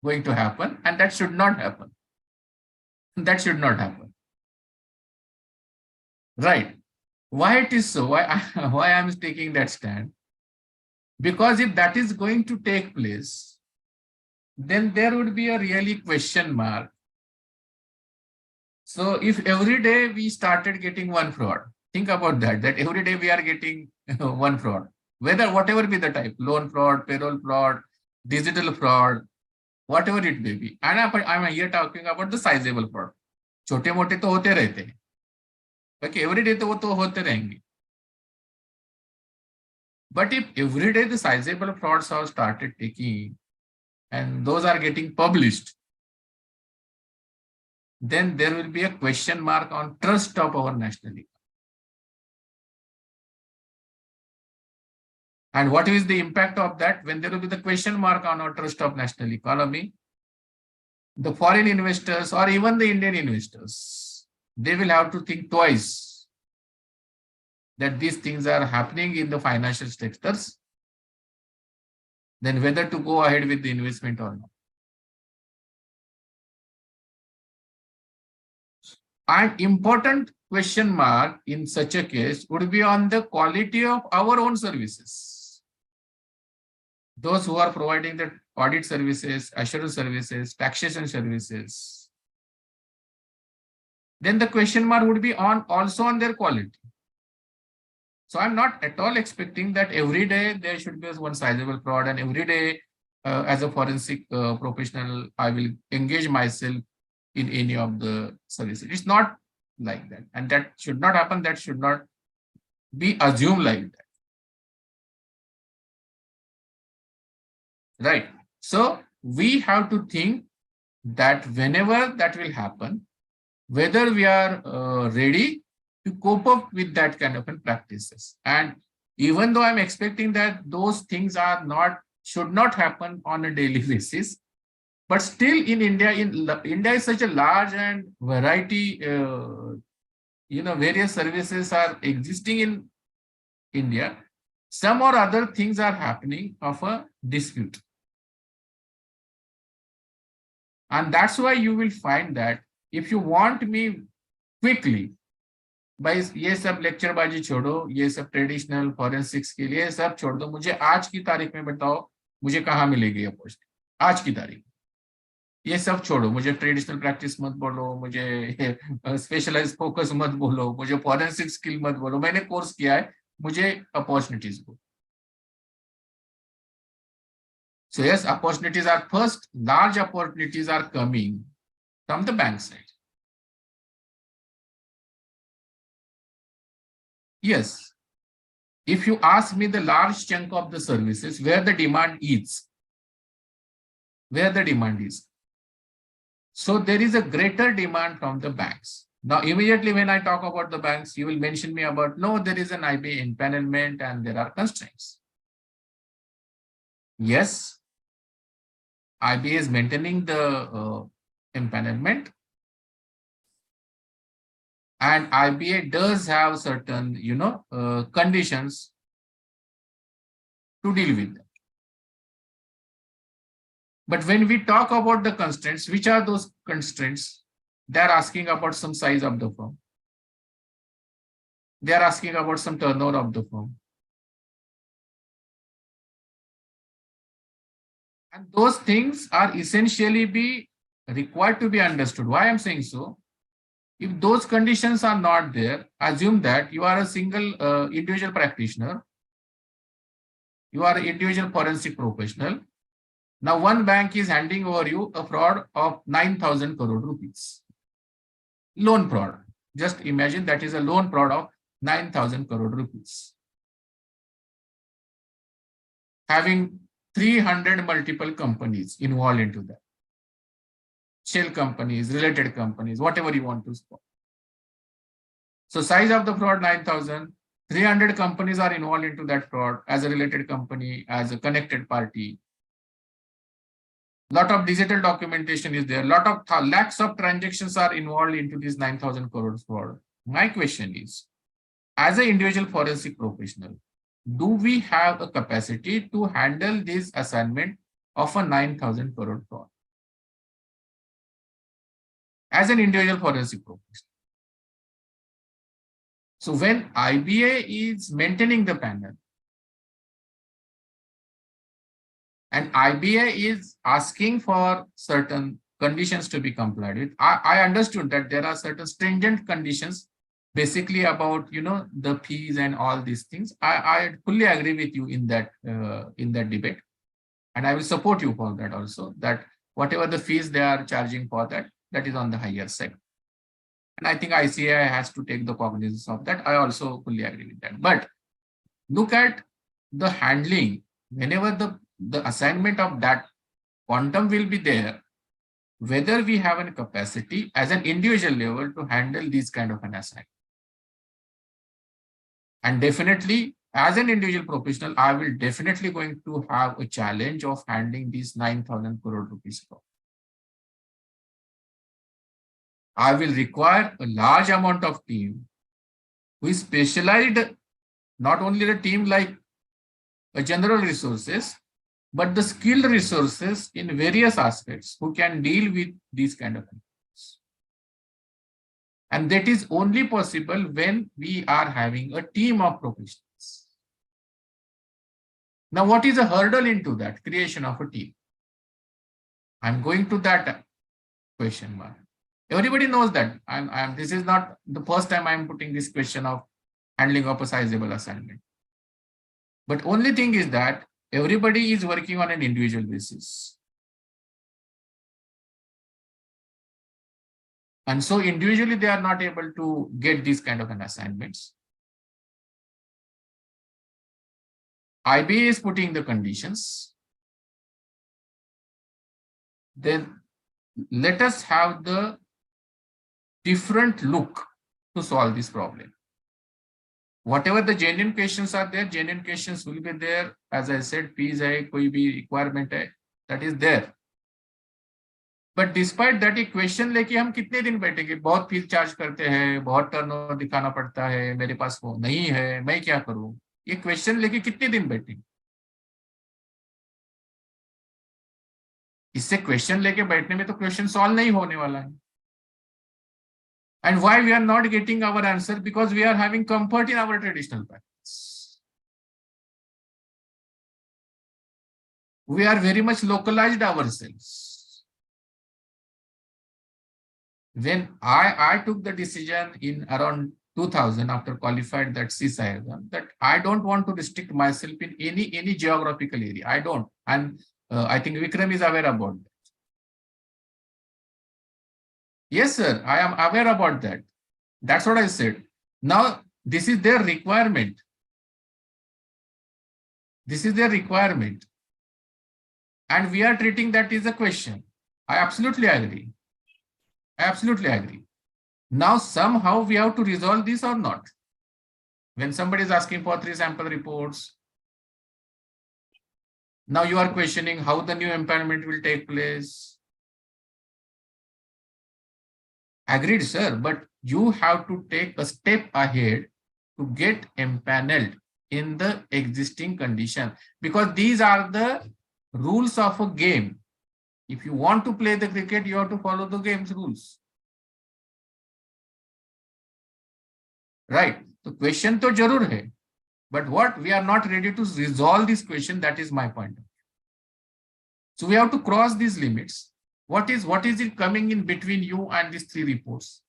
going to happen, and that should not happen. That should not happen. Right. Why it is so? Why I'm taking that stand? Because if that is going to take place, then there would be a really question mark. So if every day we started getting one fraud, think about that every day we are getting one fraud, whatever be the type, loan fraud, payroll fraud, digital fraud, whatever it may be. And I'm here talking about the sizable fraud. छोटे मोटे तो होते रहते हैं, बाकी every day तो वो तो होते रहेंगे. But if every day the sizable frauds have started taking and those are getting published, then there will be a question mark on trust of our national economy. And what is the impact of that? When there will be the question mark on our trust of national economy, the foreign investors or even the Indian investors, they will have to think twice that these things are happening in the financial sectors, then whether to go ahead with the investment or not. An important question mark in such a case would be on the quality of our own services. Those who are providing the audit services, assurance services, taxation services, then the question mark would be also on their quality. So I'm not at all expecting that every day there should be one sizable fraud, and every day as a forensic professional, I will engage myself in any of the services. It's not like that. And that should not happen. That should not be assumed like that. Right. So we have to think that whenever that will happen, whether we are ready to cope up with that kind of practices. And even though I'm expecting that those things should not happen on a daily basis, but still in India is such a large and variety, various services are existing in India. Some or other things are happening of a dispute. And that's why you will find that if you want me quickly, भाई ये सब lecture बाजी छोड़ो, ये सब traditional forensics के लिए सब छोड़ दो, मुझे आज की तारीख में बताओ मुझे कहाँ मिलेगी ये पोस्ट, आज की तारीख. ये सब छोड़ो, मुझे ट्रेडिशनल प्रैक्टिस मत बोलो, मुझे स्पेशलाइज फोकस मत बोलो, मुझे फॉरेंसिक स्किल मत बोलो, मैंने कोर्स किया है, मुझे अपॉर्चुनिटीज बोलो. So yes, opportunities are first, large opportunities are coming from the bank side. Yes, if you ask me the large chunk of the services where the demand is, so there is a greater demand from the banks. Now, immediately when I talk about the banks, you will mention me about, no, there is an IBA empanelment and there are constraints. Yes, IBA is maintaining the empanelment, and IBA does have certain, conditions to deal with that. But when we talk about the constraints, which are those constraints? They are asking about some size of the firm. They are asking about some turnover of the firm. And those things are essentially be required to be understood. Why I'm saying so? If those conditions are not there, assume that you are a single individual practitioner. You are an individual forensic professional. Now, one bank is handing over you a fraud of 9,000 crore rupees. Loan fraud. Just imagine that is a loan fraud of 9,000 crore rupees. Having 300 multiple companies involved into that. Shell companies, related companies, whatever you want to spot. So size of the fraud 9,000, 300 companies are involved into that fraud as a related company, as a connected party. Lot of digital documentation is there. Lot of lakhs of transactions are involved into this 9,000 crore fraud. My question is, as an individual forensic professional, do we have a capacity to handle this assignment of a 9,000 crore fraud? as an individual forensic professional. So when IBA is maintaining the panel and IBA is asking for certain conditions to be complied with, I understood that there are certain stringent conditions basically about, the fees and all these things. I fully agree with you in that debate. And I will support you for that also, that whatever the fees they are charging for that is on the higher side. And I think ICAI has to take the cognizance of that. I also fully agree with that. But look at the handling. Whenever the assignment of that quantum will be there, whether we have a capacity as an individual level to handle these kind of an assignment. And definitely, as an individual professional, I will definitely going to have a challenge of handling these 9,000 crore rupees. I will require a large amount of team who is specialized, not only the team like a general resources, but the skilled resources in various aspects who can deal with these kind of things. And that is only possible when we are having a team of professionals. Now, what is a hurdle into that creation of a team? I'm going to that question mark. Everybody knows that. This is not the first time I'm putting this question of handling of a sizable assignment. But only thing is that everybody is working on an individual basis. And so individually, they are not able to get these kind of an assignments. IBA is putting the conditions. Then let us have the different look to solve this problem. Whatever the genuine questions are there, genuine questions will be there. As I said, fees hai, koi bhi requirement hai, that is there. But despite that, एक question लेके हम कितने दिन बैठेंगे? बहुत fees charge करते हैं, बहुत टर्नओवर दिखाना पड़ता है, मेरे पास वो नहीं है, मैं क्या करूं? ये क्वेश्चन लेके कितने दिन बैठेंगे? इससे क्वेश्चन लेके बैठने में तो क्वेश्चन सॉल्व नहीं होने वाला है. And why we are not getting our answer? Because we are having comfort in our traditional practice. We are very much localized ourselves. When I took the decision in around 2000 after qualified that CSIR exam, that I don't want to restrict myself in any geographical area. I don't. And I think Vikram is aware about that. Yes, sir, I am aware about that. That's what I said. Now, this is their requirement. This is their requirement. And we are treating that as a question. I absolutely agree. I absolutely agree. Now, somehow we have to resolve this or not. When somebody is asking for 3 sample reports, now you are questioning how the new empanelment will take place. Agreed, sir, but you have to take a step ahead to get empaneled in the existing condition, because these are the rules of a game. If you want to play the cricket, you have to follow the game's rules. Right? The question to jarur hai, but what we are not ready to resolve this question. That is my point. So we have to cross these limits. What is it coming in between you and these 3 reports?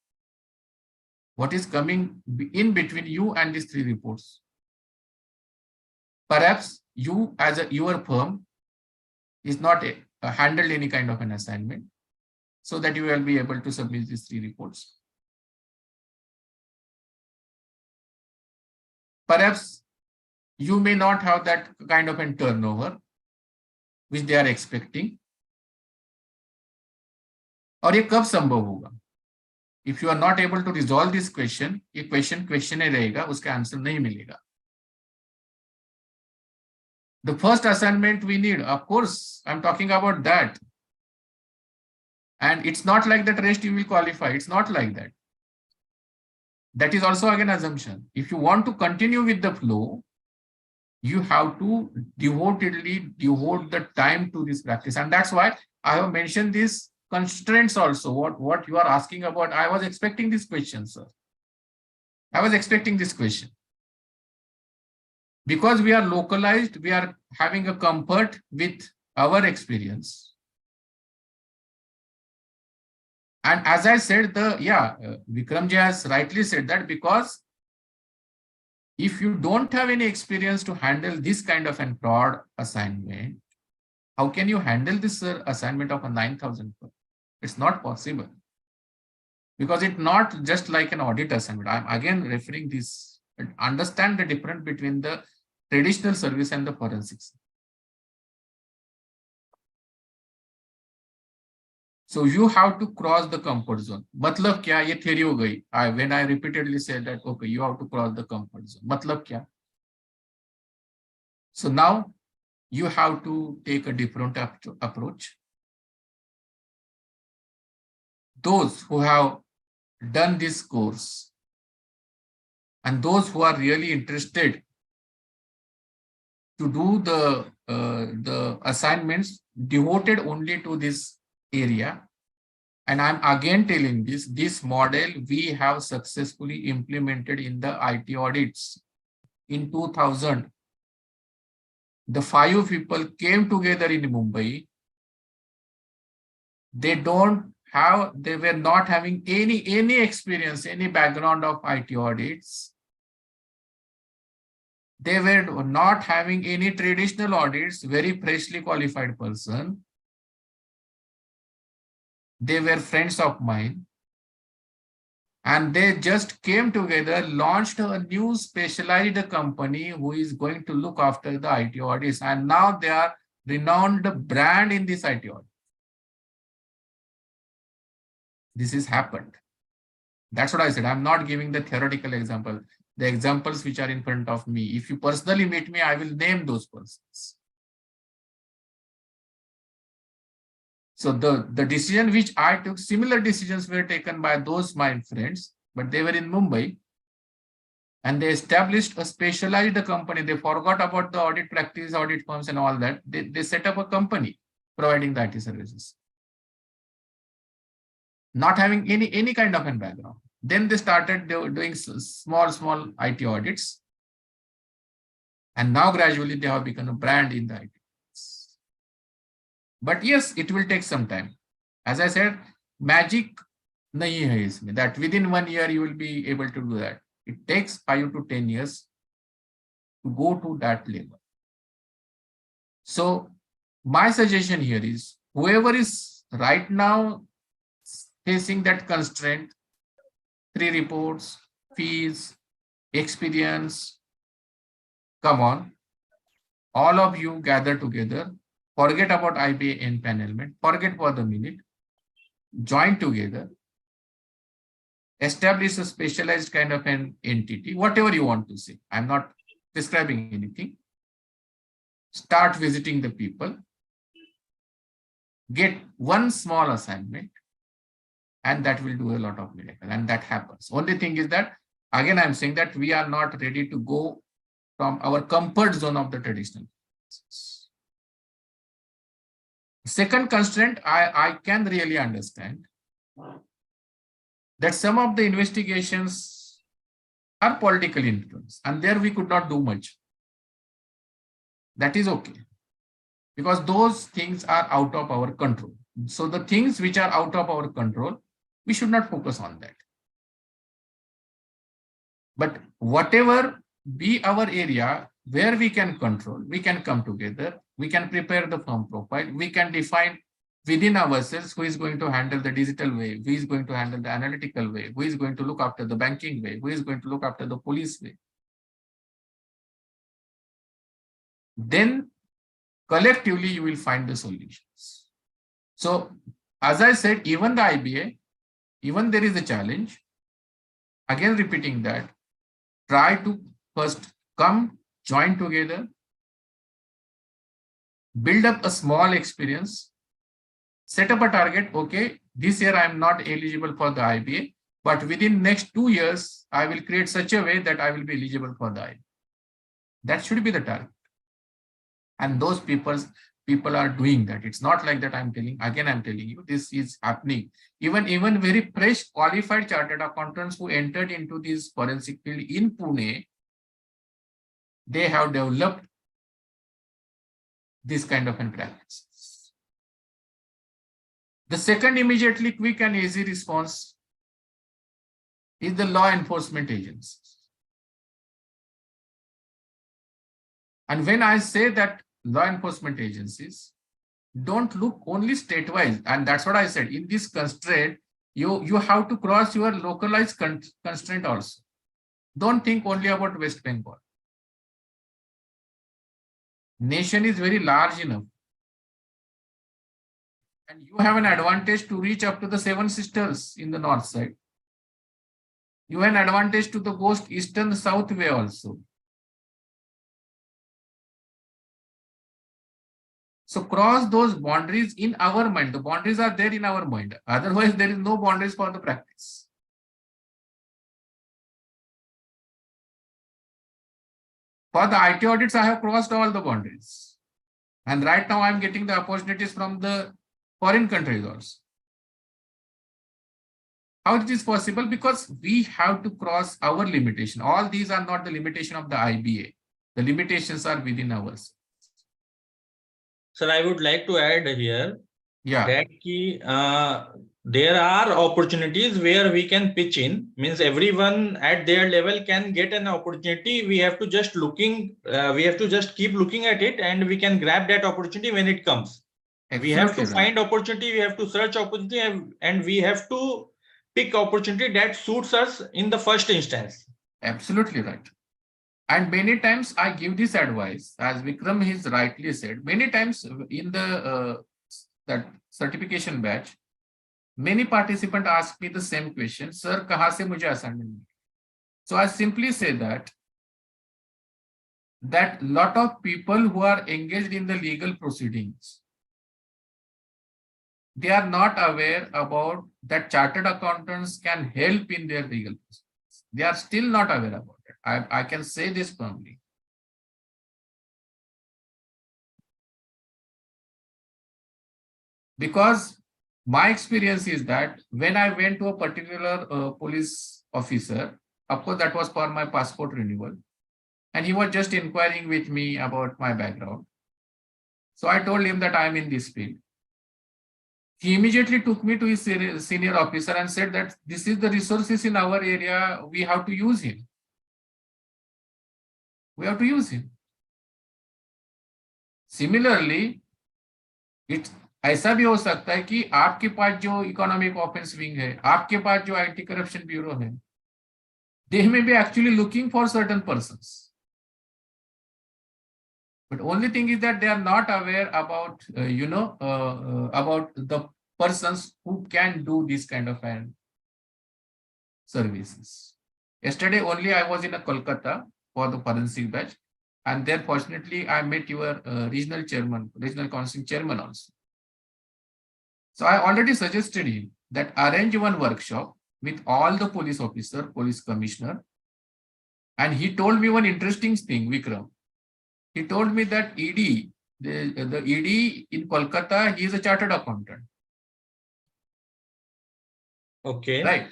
What is coming in between you and these 3 reports? Perhaps you as your firm is not handled any kind of an assignment, so that you will be able to submit these 3 reports. Perhaps you may not have that kind of a turnover which they are expecting. और ये कब संभव होगा? If you are not able to resolve this question, ये question ही रहेगा, उसका answer नहीं मिलेगा. The first assignment we need, of course, I'm talking about that. And it's not like that rest you will qualify. It's not like that. That is also again assumption. If you want to continue with the flow, you have to devote the time to this practice. And that's why I have mentioned this constraints also, what you are asking about, I was expecting this question, sir. I was expecting this question. Because we are localized, we are having a comfort with our experience. And as I said, Vikramji has rightly said that, because if you don't have any experience to handle this kind of a fraud assignment, how can you handle this assignment of a 9,000 crore? It's not possible. Because it's not just like an audit assignment. I'm again referring this, understand the difference between the traditional service and the forensics. So you have to cross the comfort zone. Matlab kya? Ye theory ho gayi. When I repeatedly said that, okay, you have to cross the comfort zone. Matlab kya? So now you have to take a different approach. Those who have done this course and those who are really interested to do the assignments devoted only to this area. And I'm again telling this model we have successfully implemented in the IT audits. In 2000, the 5 people came together in Mumbai. They were not having any experience, any background of IT audits. They were not having any traditional audits, very freshly qualified person. They were friends of mine. And they just came together, launched a new specialized company who is going to look after the IT audits. And now they are renowned brand in this IT audit. This has happened. That's what I said. I'm not giving the theoretical example. The examples which are in front of me. If you personally meet me, I will name those persons. So the decision which I took, similar decisions were taken by those my friends, but they were in Mumbai. And they established a specialized company. They forgot about the audit practice, audit firms and all that. They set up a company providing the IT services. Not having any kind of a background. Then they started doing small IT audits. And now gradually they have become a brand in the IT. But yes, it will take some time. As I said, magic nahi hai isme, that within 1 year you will be able to do that. It takes 5 to 10 years to go to that level. So my suggestion here is, whoever is right now facing that constraint, 3 reports, fees, experience, come on, all of you gather together, forget about IBA empanelment, forget for the minute, join together, establish a specialized kind of an entity, whatever you want to say. I'm not describing anything. Start visiting the people, get one small assignment, and that will do a lot of miracle. And that happens. Only thing is that, again, I'm saying that we are not ready to go from our comfort zone of the traditional. Second constraint, I can really understand that some of the investigations are politically influenced, and there we could not do much. That is okay, because those things are out of our control. So the things which are out of our control, we should not focus on that. But whatever be our area where we can control, we can come together, we can prepare the firm profile, we can define within ourselves who is going to handle the digital way, who is going to handle the analytical way, who is going to look after the banking way, who is going to look after the police way. Then collectively you will find the solutions. So as I said, even the IBA, even there is a challenge, again repeating that, try to first come, join together, build up a small experience, set up a target. Okay, this year I am not eligible for the IBA, but within next 2 years, I will create such a way that I will be eligible for the IBA. That should be the target. And those people people are doing that. It's not like that I'm telling you, this is happening. Even very fresh qualified chartered accountants who entered into this forensic field in Pune, they have developed this kind of a practice. The second immediately quick and easy response is the law enforcement agencies. And when I say that law enforcement agencies don't look only state-wise, and that's what I said, in this constraint, you have to cross your localized constraint also. Don't think only about West Bengal. Nation is very large enough. And you have an advantage to reach up to the Seven Sisters in the north side. You have an advantage to the coast eastern south way also. So cross those boundaries in our mind. The boundaries are there in our mind. Otherwise, there is no boundaries for the practice. For the IT audits, I have crossed all the boundaries. And right now, I'm getting the opportunities from the foreign countries also. How it is possible? Because we have to cross our limitation. All these are not the limitation of the IBA. The limitations are within ours. Sir, I would like to add here Yeah, that there are opportunities where we can pitch in, means everyone at their level can get an opportunity. We have to just keep looking at it, and we can grab that opportunity when it comes. We have to absolutely right. find opportunity, we have to search opportunity, and we have to pick opportunity that suits us in the first instance. Absolutely right. And many times I give this advice, as Vikram has rightly said, many times in the that certification batch, many participants ask me the same question, sir, kahan se mujhe assignment? So I simply say that lot of people who are engaged in the legal proceedings, they are not aware about that chartered accountants can help in their legal proceedings. They are still not aware about it. I can say this firmly. Because my experience is that when I went to a particular police officer, of course, that was for my passport renewal, and he was just inquiring with me about my background. So I told him that I am in this field. He immediately took me to his senior officer and said that this is the resources in our area, we have to use him. We have to use him. Similarly, ऐसा भी हो सकता है कि आपके पास जो economic offence wing है, आपके पास जो आईटी करप्शन ब्यूरो है, they may be actually looking for certain persons. But only thing is that they are not aware about, about the persons who can do this kind of services. Yesterday only I was in a Kolkata for the forensic batch, and there fortunately I met your regional council chairman also. So I already suggested him that arrange one workshop with all the police officer, police commissioner. And he told me one interesting thing, Vikram. He told me that ED, the ED in Kolkata, he is a chartered accountant. Okay. Right.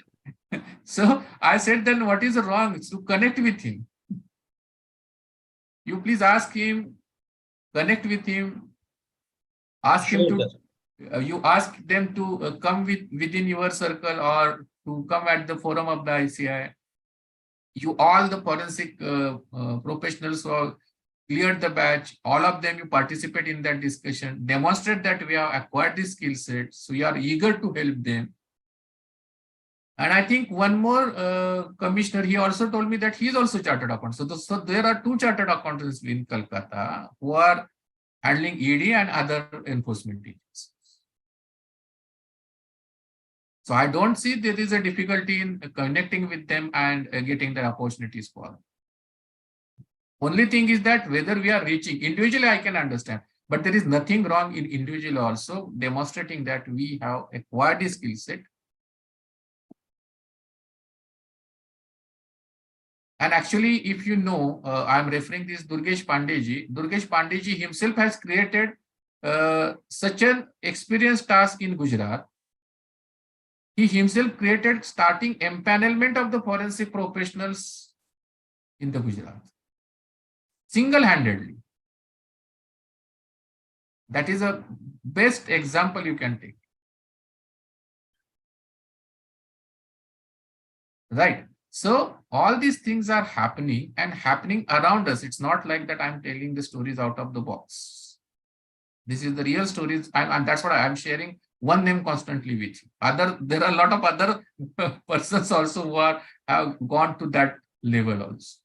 So I said, then what is wrong? To connect with him. You please ask him, connect with him, ask him to. You ask them to come within your circle or to come at the forum of the ICI. You all the forensic professionals who have cleared the batch, all of them you participate in that discussion, demonstrate that we have acquired this skill set, so we are eager to help them. And I think one more commissioner, he also told me that he is also chartered accountant. So there are two chartered accountants in Kolkata who are handling ED and other enforcement agencies. So I don't see there is a difficulty in connecting with them and getting the opportunities for them. Only thing is that whether we are reaching, individually I can understand, but there is nothing wrong in individual also demonstrating that we have acquired a skill set. And actually, if you know, I'm referring this Durgesh Pandey ji. Durgesh Pandey ji himself has created such an experienced task in Gujarat. He himself created starting empanelment of the forensic professionals in the Gujarat. Single-handedly. That is a best example you can take. Right. So all these things are happening and happening around us. It's not like that I'm telling the stories out of the box. This is the real stories, and that's what I'm sharing one name constantly with you. There are a lot of other persons also who have gone to that level also.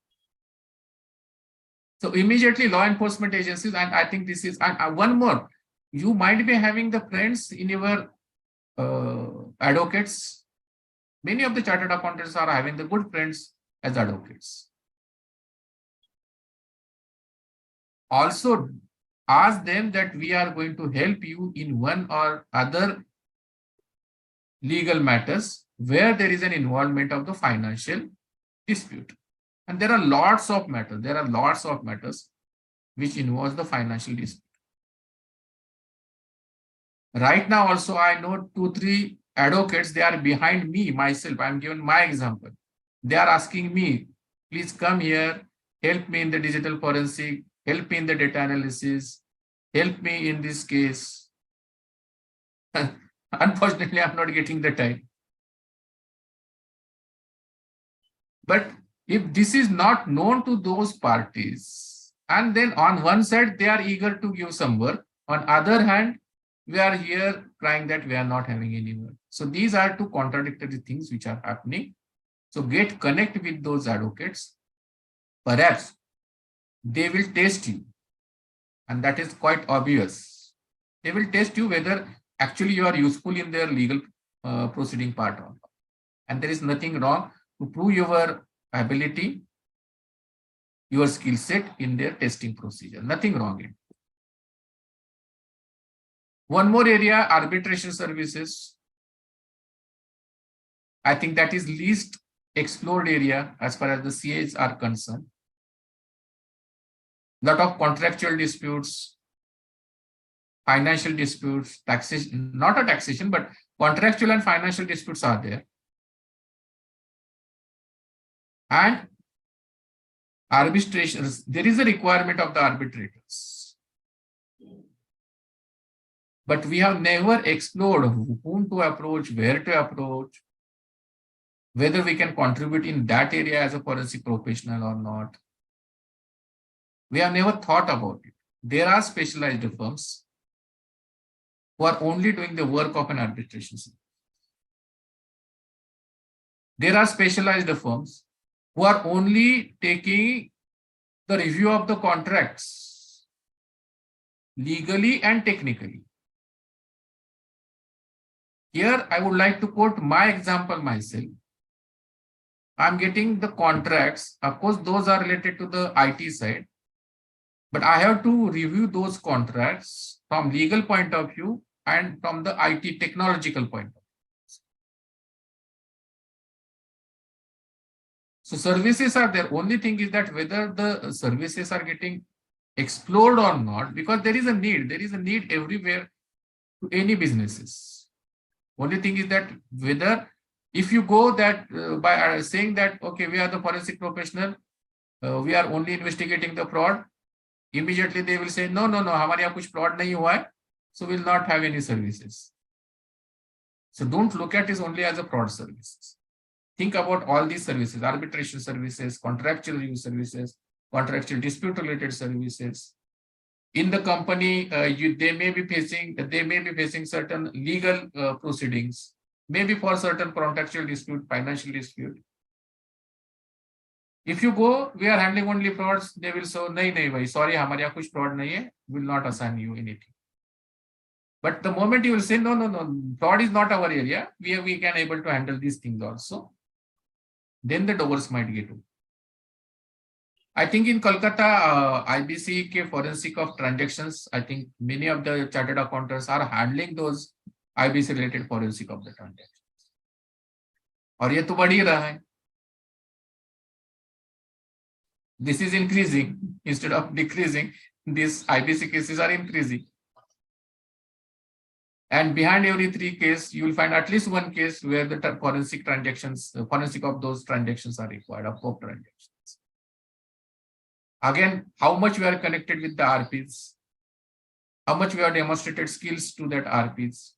So immediately law enforcement agencies, and I think this is, and one more, you might be having the friends in your advocates. Many of the chartered accountants are having the good friends as advocates. Also, ask them that we are going to help you in one or other legal matters where there is an involvement of the financial dispute. And there are lots of matters. There are lots of matters which involves the financial dispute. Right now also, I know 2-3 advocates, they are behind me, myself. I'm giving my example. They are asking me, please come here, help me in the digital forensic, help me in the data analysis, help me in this case. Unfortunately, I'm not getting the time. But if this is not known to those parties, and then on one side, they are eager to give some work. On other hand, we are here crying that we are not having any work. So these are two contradictory things which are happening. So get connect with those advocates. Perhaps they will test you. And that is quite obvious. They will test you whether actually you are useful in their legal proceeding part or not. And there is nothing wrong to prove your ability, your skill set in their testing procedure. Nothing wrong in it. One more area, arbitration services. I think that is least explored area as far as the CAs are concerned. Lot of contractual disputes, financial disputes, taxation, not a taxation, but contractual and financial disputes are there. And arbitrations, there is a requirement of the arbitrators. But we have never explored whom to approach, where to approach, whether we can contribute in that area as a forensic professional or not. We have never thought about it. There are specialized firms who are only doing the work of an arbitration service. There are specialized firms who are only taking the review of the contracts legally and technically. Here, I would like to quote my example myself. I'm getting the contracts. Of course, those are related to the IT side. But I have to review those contracts from legal point of view and from the IT technological point of view. So services are there. Only thing is that whether the services are getting explored or not, because there is a need everywhere to any businesses. Only thing is that whether if you go that by saying that, okay, we are the forensic professional, we are only investigating the fraud, immediately they will say, no, हमारे यहाँ कुछ fraud नहीं हुआ है, so we'll not have any services. So don't look at it only as a fraud services. Think about all these services, arbitration services, contractual review services, contractual dispute related services. In the company, they may be facing certain legal proceedings, maybe for certain contractual dispute, financial dispute. If you go, we are handling only frauds, they will say, nahi bhai, sorry, हमारे यहाँ कुछ fraud नहीं है, will not assign you anything. But the moment you will say, no, fraud is not our area, we can able to handle these things also, then the doors might get open. I think in Kolkata, IBC ke forensic of transactions, I think many of the chartered accountants are handling those IBC related forensic of the transactions. और ये तो बढ़ ही रहा है. This is increasing instead of decreasing. These IBC cases are increasing. And behind every 3 case, you will find at least 1 case where the forensic transactions, forensic of those transactions are required, of COP transactions. Again, how much we are connected with the RPs, how much we have demonstrated skills to that RPs.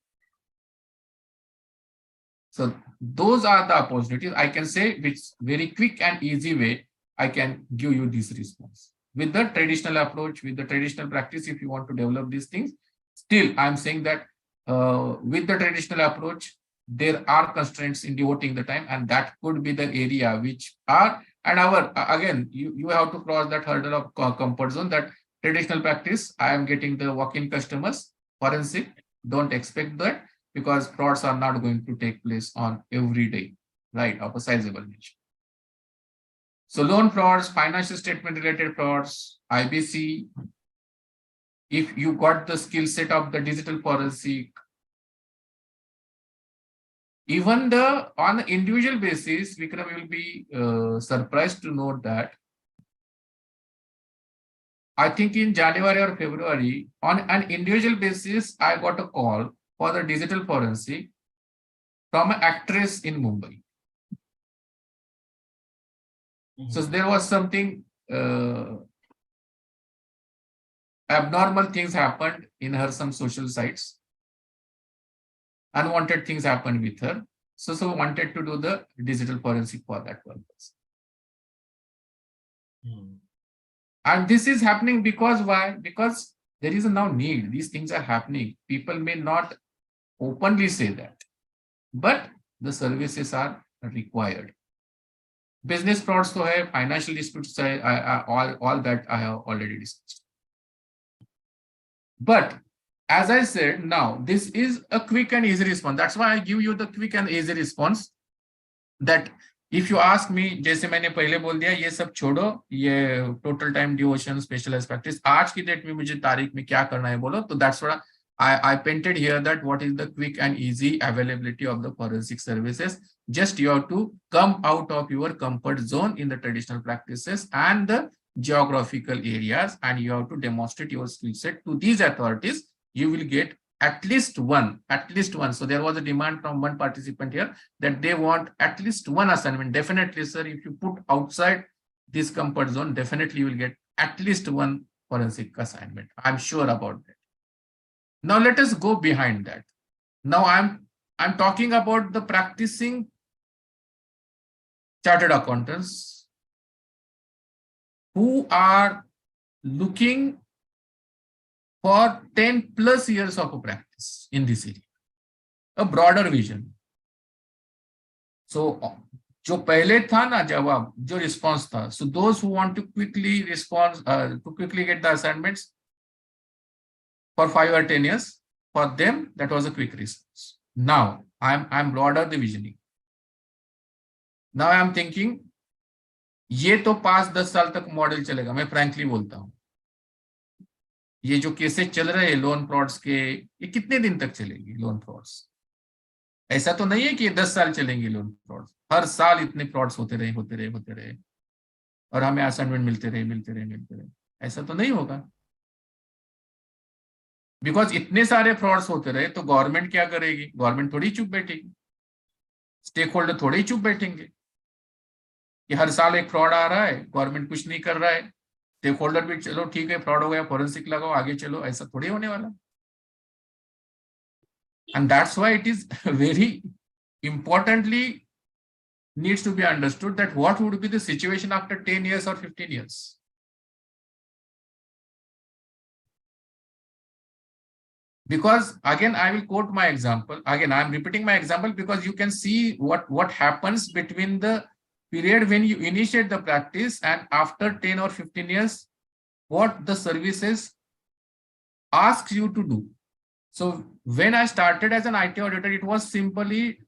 So those are the opportunities I can say, which very quick and easy way I can give you this response. With the traditional approach, with the traditional practice, if you want to develop these things, still I'm saying that with the traditional approach, there are constraints in devoting the time, and that could be the area which are, and our, again, you have to cross that hurdle of comfort zone, that traditional practice, I am getting the walk-in customers, forensic, don't expect that, because frauds are not going to take place on every day, right, of a sizable nature. So loan frauds, financial statement related frauds, IBC, if you got the skill set of the digital forensic, even on an individual basis, Vikram, will be surprised to note that I think in January or February, on an individual basis, I got a call for the digital forensic from an actress in Mumbai. So there was something abnormal things happened in her, some social sites. Unwanted things happened with her. So wanted to do the digital forensic for that purpose. And this is happening because why? Because there is a now need. These things are happening. People may not openly say that, but the services are required. Business frauds to have, financial disputes, all that I have already discussed. But as I said, now this is a quick and easy response. That's why I give you the quick and easy response. That if you ask me, जैसे मैंने पहले बोल दिया, ये सब छोड़ो, ये total time devotion, specialized practice, आज की डेट में मुझे तारीख में क्या करना है बोलो, तो that's what I painted here, that what is the quick and easy availability of the forensic services. Just you have to come out of your comfort zone in the traditional practices and the geographical areas, and you have to demonstrate your skill set to these authorities. You will get at least one. So there was a demand from one participant here that they want at least one assignment. Definitely, sir, if you put outside this comfort zone, definitely you will get at least one forensic assignment. I'm sure about that. Now let us go behind that. Now I'm talking about the practicing chartered accountants who are looking for 10 plus years of practice in this area, a broader vision. So, जो पहले था ना जवाब, जो response था, so those who want to quickly respond, to quickly get the assignments for 5 or 10 years, for them that was a quick response. Now I'm broader the visioning. Now I'm thinking, ये तो 5-10 साल तक model चलेगा, मैं frankly बोलता हूँ. ये जो केसेस चल रहे हैं लोन फ्रॉड्स के, ये कितने दिन तक चलेंगे लोन फ्रॉड्स? ऐसा तो नहीं है कि 10 साल चलेंगे लोन फ्रॉड्स. हर साल इतने फ्रॉड्स होते रहे और हमें असाइनमेंट मिलते रहे. ऐसा तो नहीं होगा. बिकॉज इतने सारे फ्रॉड्स होते रहे तो गवर्नमेंट क्या करेगी? गवर्नमेंट थोड़ी चुप बैठेगी, स्टेक होल्डर थोड़े ही चुप बैठेंगे कि हर साल एक फ्रॉड आ रहा है, गवर्नमेंट कुछ नहीं कर रहा है, स्टेक होल्डर भी चलो ठीक है फ्रॉड हो गया, फोरेंसिक लगाओ, आगे चलो. ऐसा थोड़ी होने वाला. And that's why it is very importantly needs to be understood that what would be the situation after 10 years or 15 years. Because again, I will quote my example. Again, I'm repeating my example because you can see what happens between the period when you initiate the practice and after 10 or 15 years, what the services asks you to do. So when I started as an IT auditor, it was simply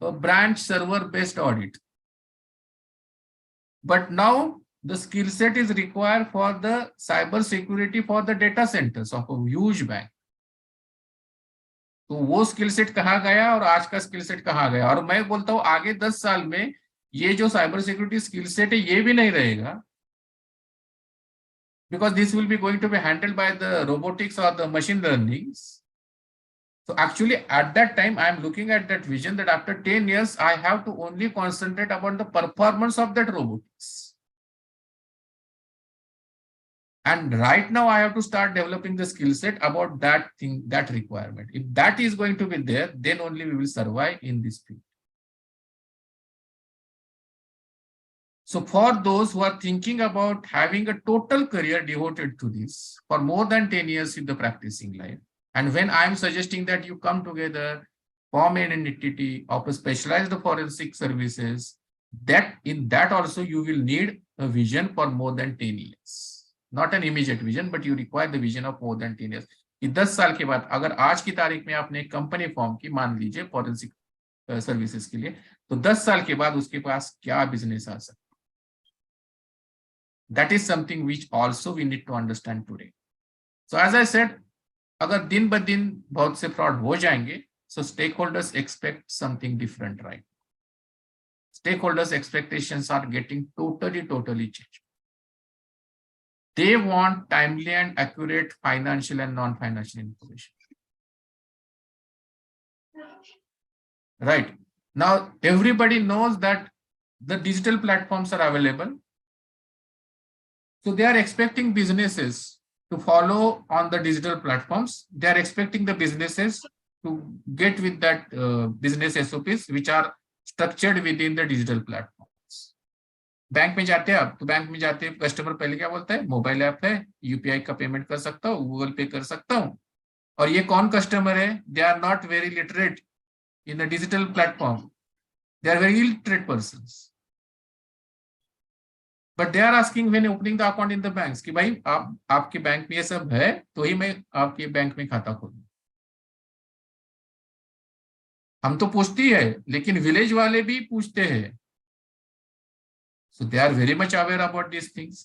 a branch server based audit. But now the skill set is required for the cyber security for the data centers of a huge bank. तो वो skill set कहाँ गया और आज का skill set कहाँ गया? और मैं बोलता हूँ आगे 10 साल में ये जो साइबर सिक्योरिटी स्किल सेट है ये भी नहीं रहेगा, because this will be going to be handled by the robotics or the machine learnings. So actually at that time, I am looking at that vision that after 10 years, I have to only concentrate about the performance of that robotics. And right now I have to start developing the skill set about that thing, that requirement. If that is going to be there, then only we will survive in this field. So for those who are thinking about having a total career devoted to this for more than 10 years in the practicing life, and when I'm suggesting that you come together, form an entity of a specialized forensic services, that in that also you will need a vision for more than 10 years. Not an immediate vision, but you require the vision of more than 10 years. कि 10 साल के बाद अगर आज की तारीख में आपने एक कंपनी फॉर्म की, मान लीजिए फॉरेंसिक सर्विसेज के लिए, तो 10 साल के बाद उसके पास क्या बिजनेस आ सकता है. That is something which also we need to understand today. So as I said, अगर दिन ब दिन बहुत से फ्रॉड हो जाएंगे, so stakeholders expect something different, right? Stakeholders' expectations are getting totally changed. They want timely and accurate financial and non-financial information. Right. Now, everybody knows that the digital platforms are available. So they are expecting businesses to follow on the digital platforms. They are expecting the businesses to get with that business SOPs, which are structured within the digital platforms. Bank में जाते हैं आप, तो bank में जाते हैं customer पहले क्या बोलता है, मोबाइल ऐप है, यूपीआई का पेमेंट कर सकता हूँ, गूगल पे कर सकता हूँ. और ये कौन कस्टमर है? They are not very literate in the digital platform. They are very illiterate persons. But they are asking when opening the account in the banks कि भाई आप आपके बैंक में ये सब है तो ही मैं आपके बैंक में खाता खोलूं. हम तो पूछती है, लेकिन विलेज वाले भी पूछते हैं. So they are very much aware about these things.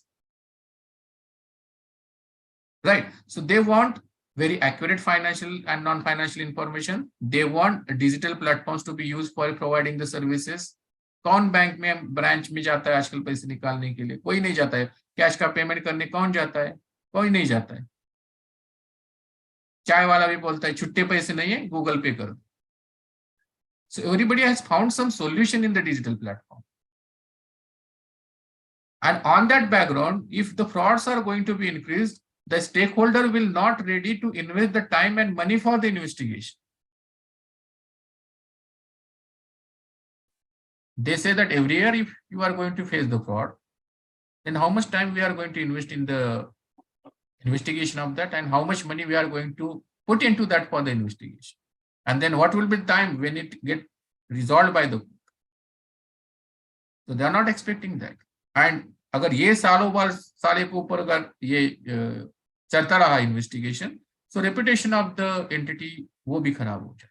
Right. So they want very accurate financial and non-financial information. They want digital platforms to be used for providing the services. कौन bank में branch में जाता है आजकल पैसे निकालने के लिए? कोई नहीं जाता है. कैश का पेमेंट करने कौन जाता है? कोई नहीं जाता है. चाय वाला भी बोलता है छुट्टे पैसे नहीं है, गूगल पे कर दो. So everybody has found some solution in the digital platform. And on that background, if the frauds are going to be increased, the stakeholder will not ready to invest the time and money for the investigation. They say that every year, if you are going to face the fraud, then how much time we are going to invest in the investigation of that, and how much money we are going to put into that for the investigation. And then what will be the time when it get resolved by the court. So they are not expecting that. And अगर ये सालों बार साले के ऊपर अगर ये चलता रहा investigation, so reputation of the entity वो भी खराब हो जाए.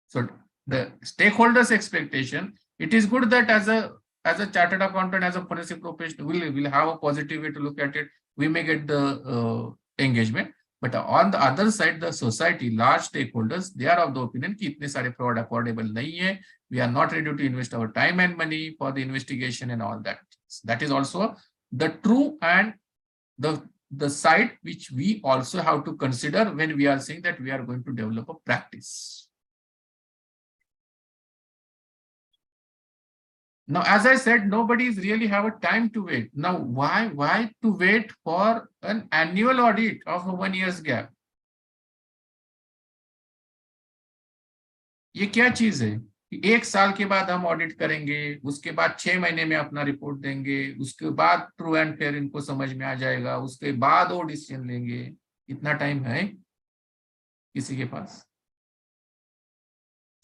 So the stakeholders' expectation, it is good that as a chartered accountant, as a forensic professional, will have a positive way to look at it. We may get the engagement, but on the other side, the society, large stakeholders, they are of the opinion कि इतने सारे fraud affordable नहीं है. We are not ready to invest our time and money for the investigation and all that. That is also the true and the side which we also have to consider when we are saying that we are going to develop a practice. Now, as I said, nobody is really have a time to wait. Now, why to wait for an annual audit of a 1 year's gap? ये क्या चीज है? एक साल के बाद हम audit करेंगे, उसके बाद 6 महीने में अपना रिपोर्ट देंगे, उसके बाद ट्रू एंड फेयर इनको समझ में आ जाएगा, उसके बाद वो डिसीजन लेंगे. इतना टाइम है किसी के पास?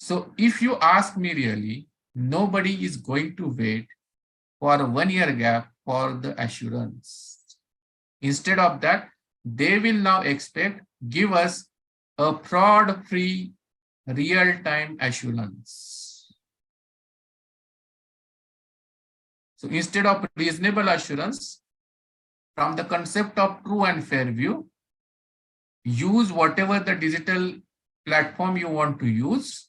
So if you ask me really, nobody is going to wait for a 1 year gap for the assurance. Instead of that, they will now expect, give us a fraud-free real-time assurance. So instead of reasonable assurance, from the concept of true and fair view, use whatever the digital platform you want to use,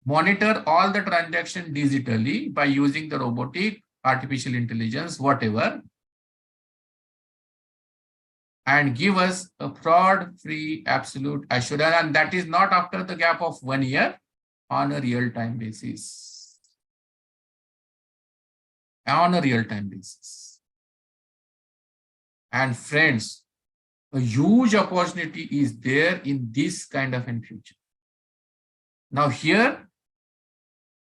monitor all the transactions digitally by using the robotic, artificial intelligence, whatever, and give us a fraud-free absolute assurance, and that is not after the gap of 1 year, on a real-time basis. On a real-time basis. And friends, a huge opportunity is there in this kind of in future. Now here,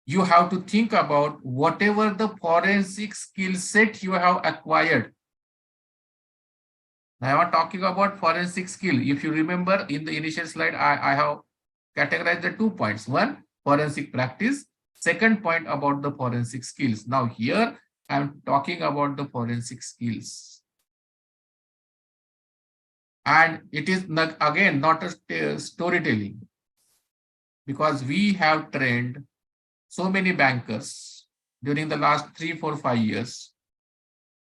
you have to think about whatever the forensic skill set you have acquired. Now I am talking about forensic skill. If you remember in the initial slide, I have categorized the 2 points. One, forensic practice. Second point about the forensic skills. Now here, I am talking about the forensic skills. And it is not, again, not a storytelling, because we have trained so many bankers during the last 3, 4, 5 years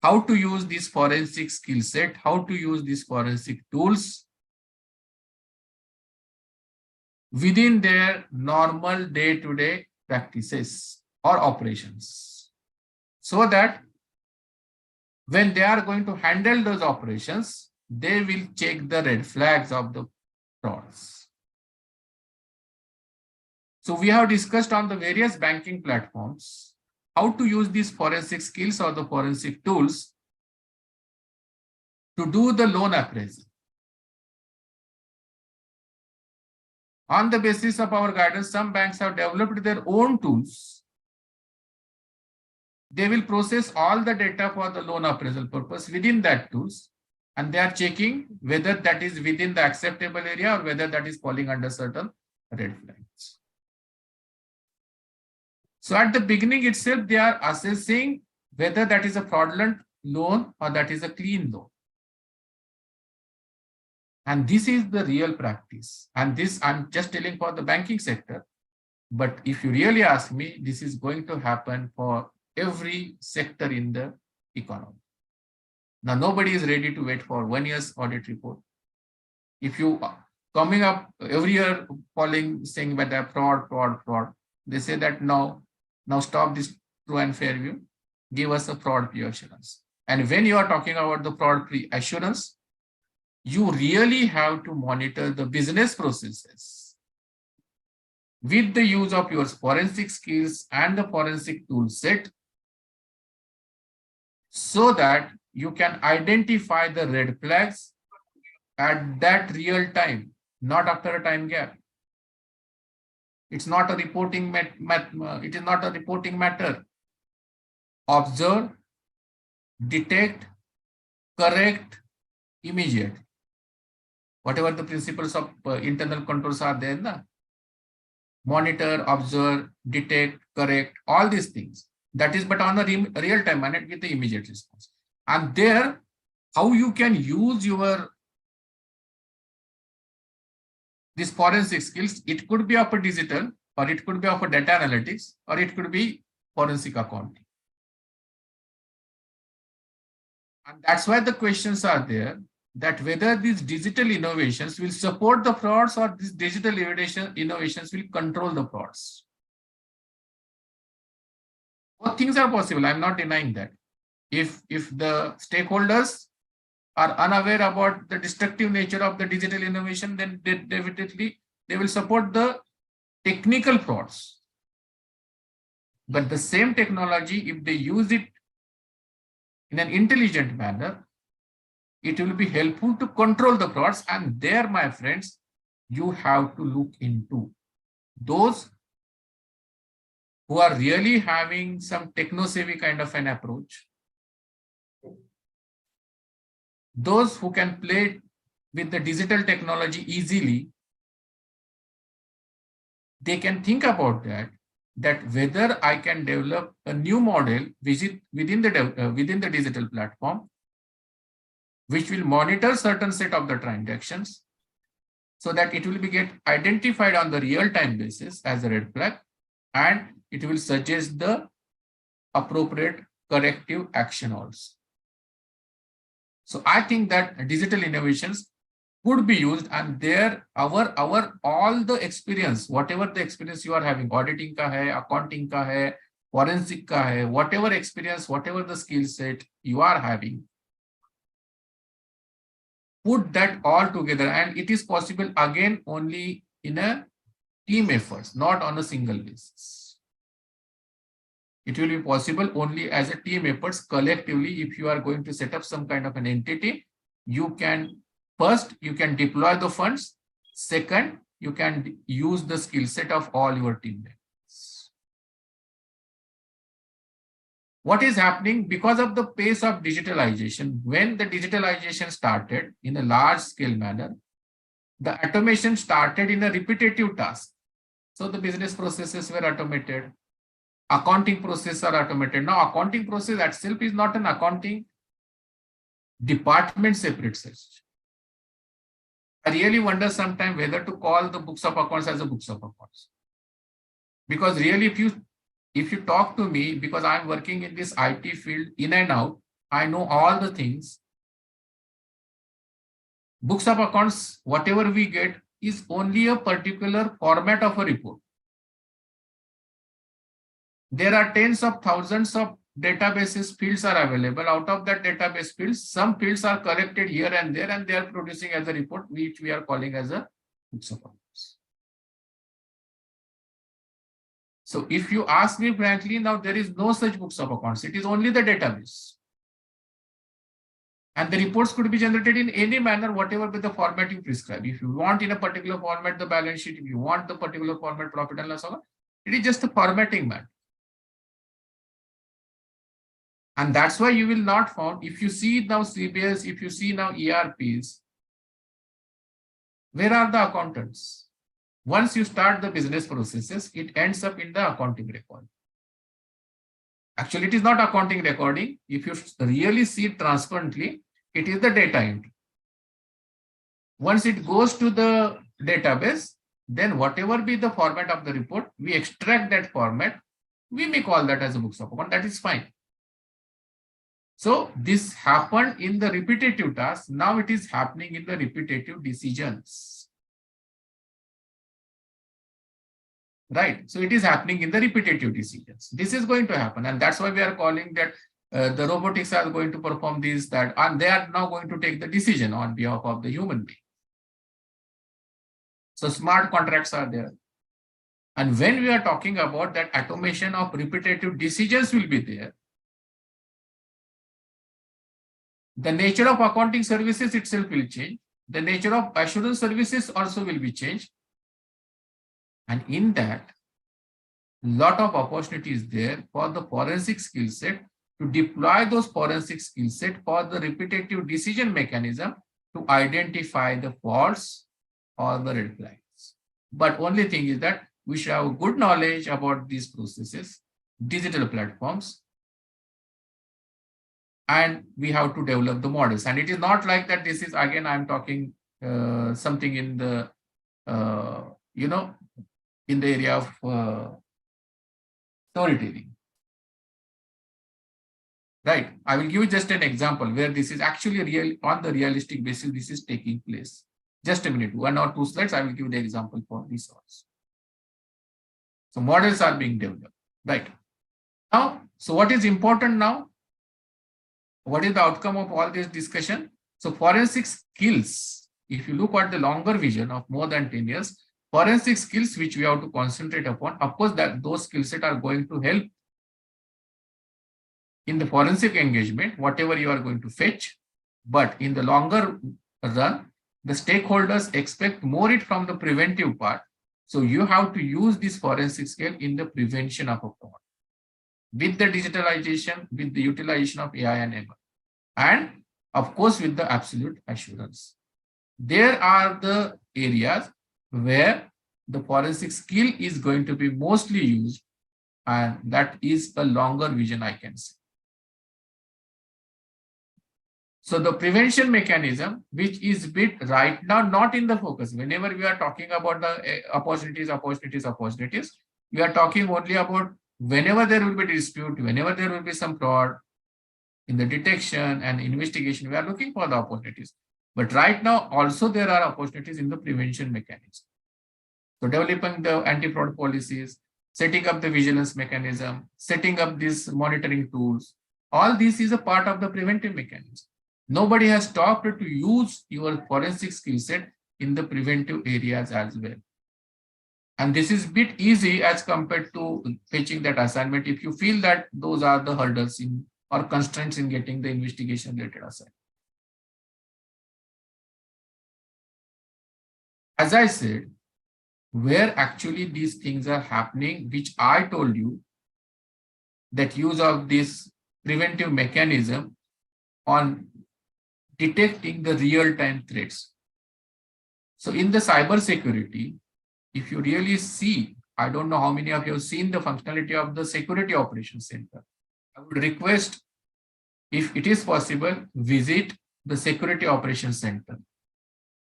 how to use this forensic skill set, how to use these forensic tools within their normal day-to-day practices or operations, so that when they are going to handle those operations, they will check the red flags of the frauds. So we have discussed on the various banking platforms how to use these forensic skills or the forensic tools to do the loan appraisal. On the basis of our guidance, some banks have developed their own tools. They will process all the data for the loan appraisal purpose within that tools, and they are checking whether that is within the acceptable area or whether that is falling under certain red flags. So at the beginning itself, they are assessing whether that is a fraudulent loan or that is a clean loan. And this is the real practice. And this I'm just telling for the banking sector. But if you really ask me, this is going to happen for every sector in the economy. Now, nobody is ready to wait for 1 year's audit report. If you coming up every year calling, saying that fraud, they say that now stop this true and fair view, give us a fraud-free assurance. And when you are talking about the fraud-free assurance, you really have to monitor the business processes with the use of your forensic skills and the forensic tool set, so that you can identify the red flags at that real time, not after a time gap. It's not a reporting it is not a reporting matter. Observe, detect, correct, immediate. Whatever the principles of internal controls are there, na? Monitor, observe, detect, correct, all these things. That is but on a real time and with the immediate response. And there, how you can use your these forensic skills, it could be of a digital, or it could be of a data analytics, or it could be forensic accounting. And that's why the questions are there, that whether these digital innovations will support the frauds or these digital innovations will control the frauds. Both things are possible. I'm not denying that. If the stakeholders are unaware about the destructive nature of the digital innovation, then definitely they will support the technical frauds. But the same technology, if they use it in an intelligent manner, it will be helpful to control the frauds. And there, my friends, you have to look into those who are really having some techno-savvy kind of an approach. Those who can play with the digital technology easily, they can think about that whether I can develop a new model within the digital platform, which will monitor certain set of the transactions, so that it will be get identified on the real-time basis as a red flag, and it will suggest the appropriate corrective action also. So I think that digital innovations could be used, and there our all the experience, whatever the experience you are having, auditing ka hai, accounting ka hai, forensic ka hai, whatever experience, whatever the skill set you are having, put that all together, and it is possible again only in a team efforts, not on a single basis. It will be possible only as a team efforts collectively. If you are going to set up some kind of an entity, you can first, you can deploy the funds. Second, you can use the skill set of all your team members. What is happening because of the pace of digitalization? When the digitalization started in a large scale manner, the automation started in a repetitive task. So the business processes were automated. Accounting processes are automated. Now, accounting process itself is not an accounting department separate such. I really wonder sometimes whether to call the books of accounts as a books of accounts. Because really, if you talk to me, because I'm working in this IT field in and out, I know all the things. Books of accounts, whatever we get, is only a particular format of a report. There are tens of thousands of databases fields are available. Out of that database fields, some fields are collected here and there, and they are producing as a report, which we are calling as a books of accounts. So if you ask me frankly, now there is no such books of accounts. It is only the database. And the reports could be generated in any manner, whatever be the format you prescribe. If you want in a particular format the balance sheet, if you want the particular format profit and loss account, it is just a formatting matter. And that's why you will not find, if you see now CBS, if you see now ERPs, where are the accountants? Once you start the business processes, it ends up in the accounting record. Actually, it is not accounting recording. If you really see it transparently, it is the data entry. Once it goes to the database, then whatever be the format of the report, we extract that format. We may call that as a books of account. That is fine. So this happened in the repetitive task. Now it is happening in the repetitive decisions. Right. So it is happening in the repetitive decisions. This is going to happen. And that's why we are calling that the robotics are going to perform this, that, and they are now going to take the decision on behalf of the human being. So smart contracts are there. And when we are talking about that automation of repetitive decisions will be there, the nature of accounting services itself will change. The nature of assurance services also will be changed. And in that, lot of opportunities there for the forensic skill set to deploy those forensic skill set for the repetitive decision mechanism to identify the faults or the red flags. But only thing is that we should have good knowledge about these processes, digital platforms, and we have to develop the models. And it is not like that this is, again, I'm talking something in the, in the area of storytelling. Right. I will give you just an example where this is actually real, on the realistic basis, this is taking place. Just a minute, 1 or 2 slides, I will give the example for this also. So models are being developed. Right. Now, so what is important now? What is the outcome of all this discussion? So forensic skills, if you look at the longer vision of more than 10 years, forensic skills which we have to concentrate upon, of course, that those skill sets are going to help in the forensic engagement, whatever you are going to fetch. But in the longer run, the stakeholders expect more it from the preventive part. So you have to use this forensic skill in the prevention of a fraud. With the digitalization, with the utilization of AI and ML, and of course with the absolute assurance. There are the areas where the forensic skill is going to be mostly used, and that is a longer vision, I can say. So the prevention mechanism, which is bit right now not in the focus. Whenever we are talking about the opportunities, we are talking only about whenever there will be dispute, whenever there will be some fraud in the detection and investigation, we are looking for the opportunities. But right now also there are opportunities in the prevention mechanism. So developing the anti-fraud policies, setting up the vigilance mechanism, setting up these monitoring tools, all this is a part of the preventive mechanism. Nobody has stopped to use your forensic skill set in the preventive areas as well. And this is a bit easy as compared to fetching that assignment if you feel that those are the hurdles in or constraints in getting the investigation related assignment. As I said, where actually these things are happening, which I told you, that use of this preventive mechanism on detecting the real-time threats. So in the cyber security, if you really see, I don't know how many of you have seen the functionality of the Security Operations Center. I would request, if it is possible, visit the Security Operations Center.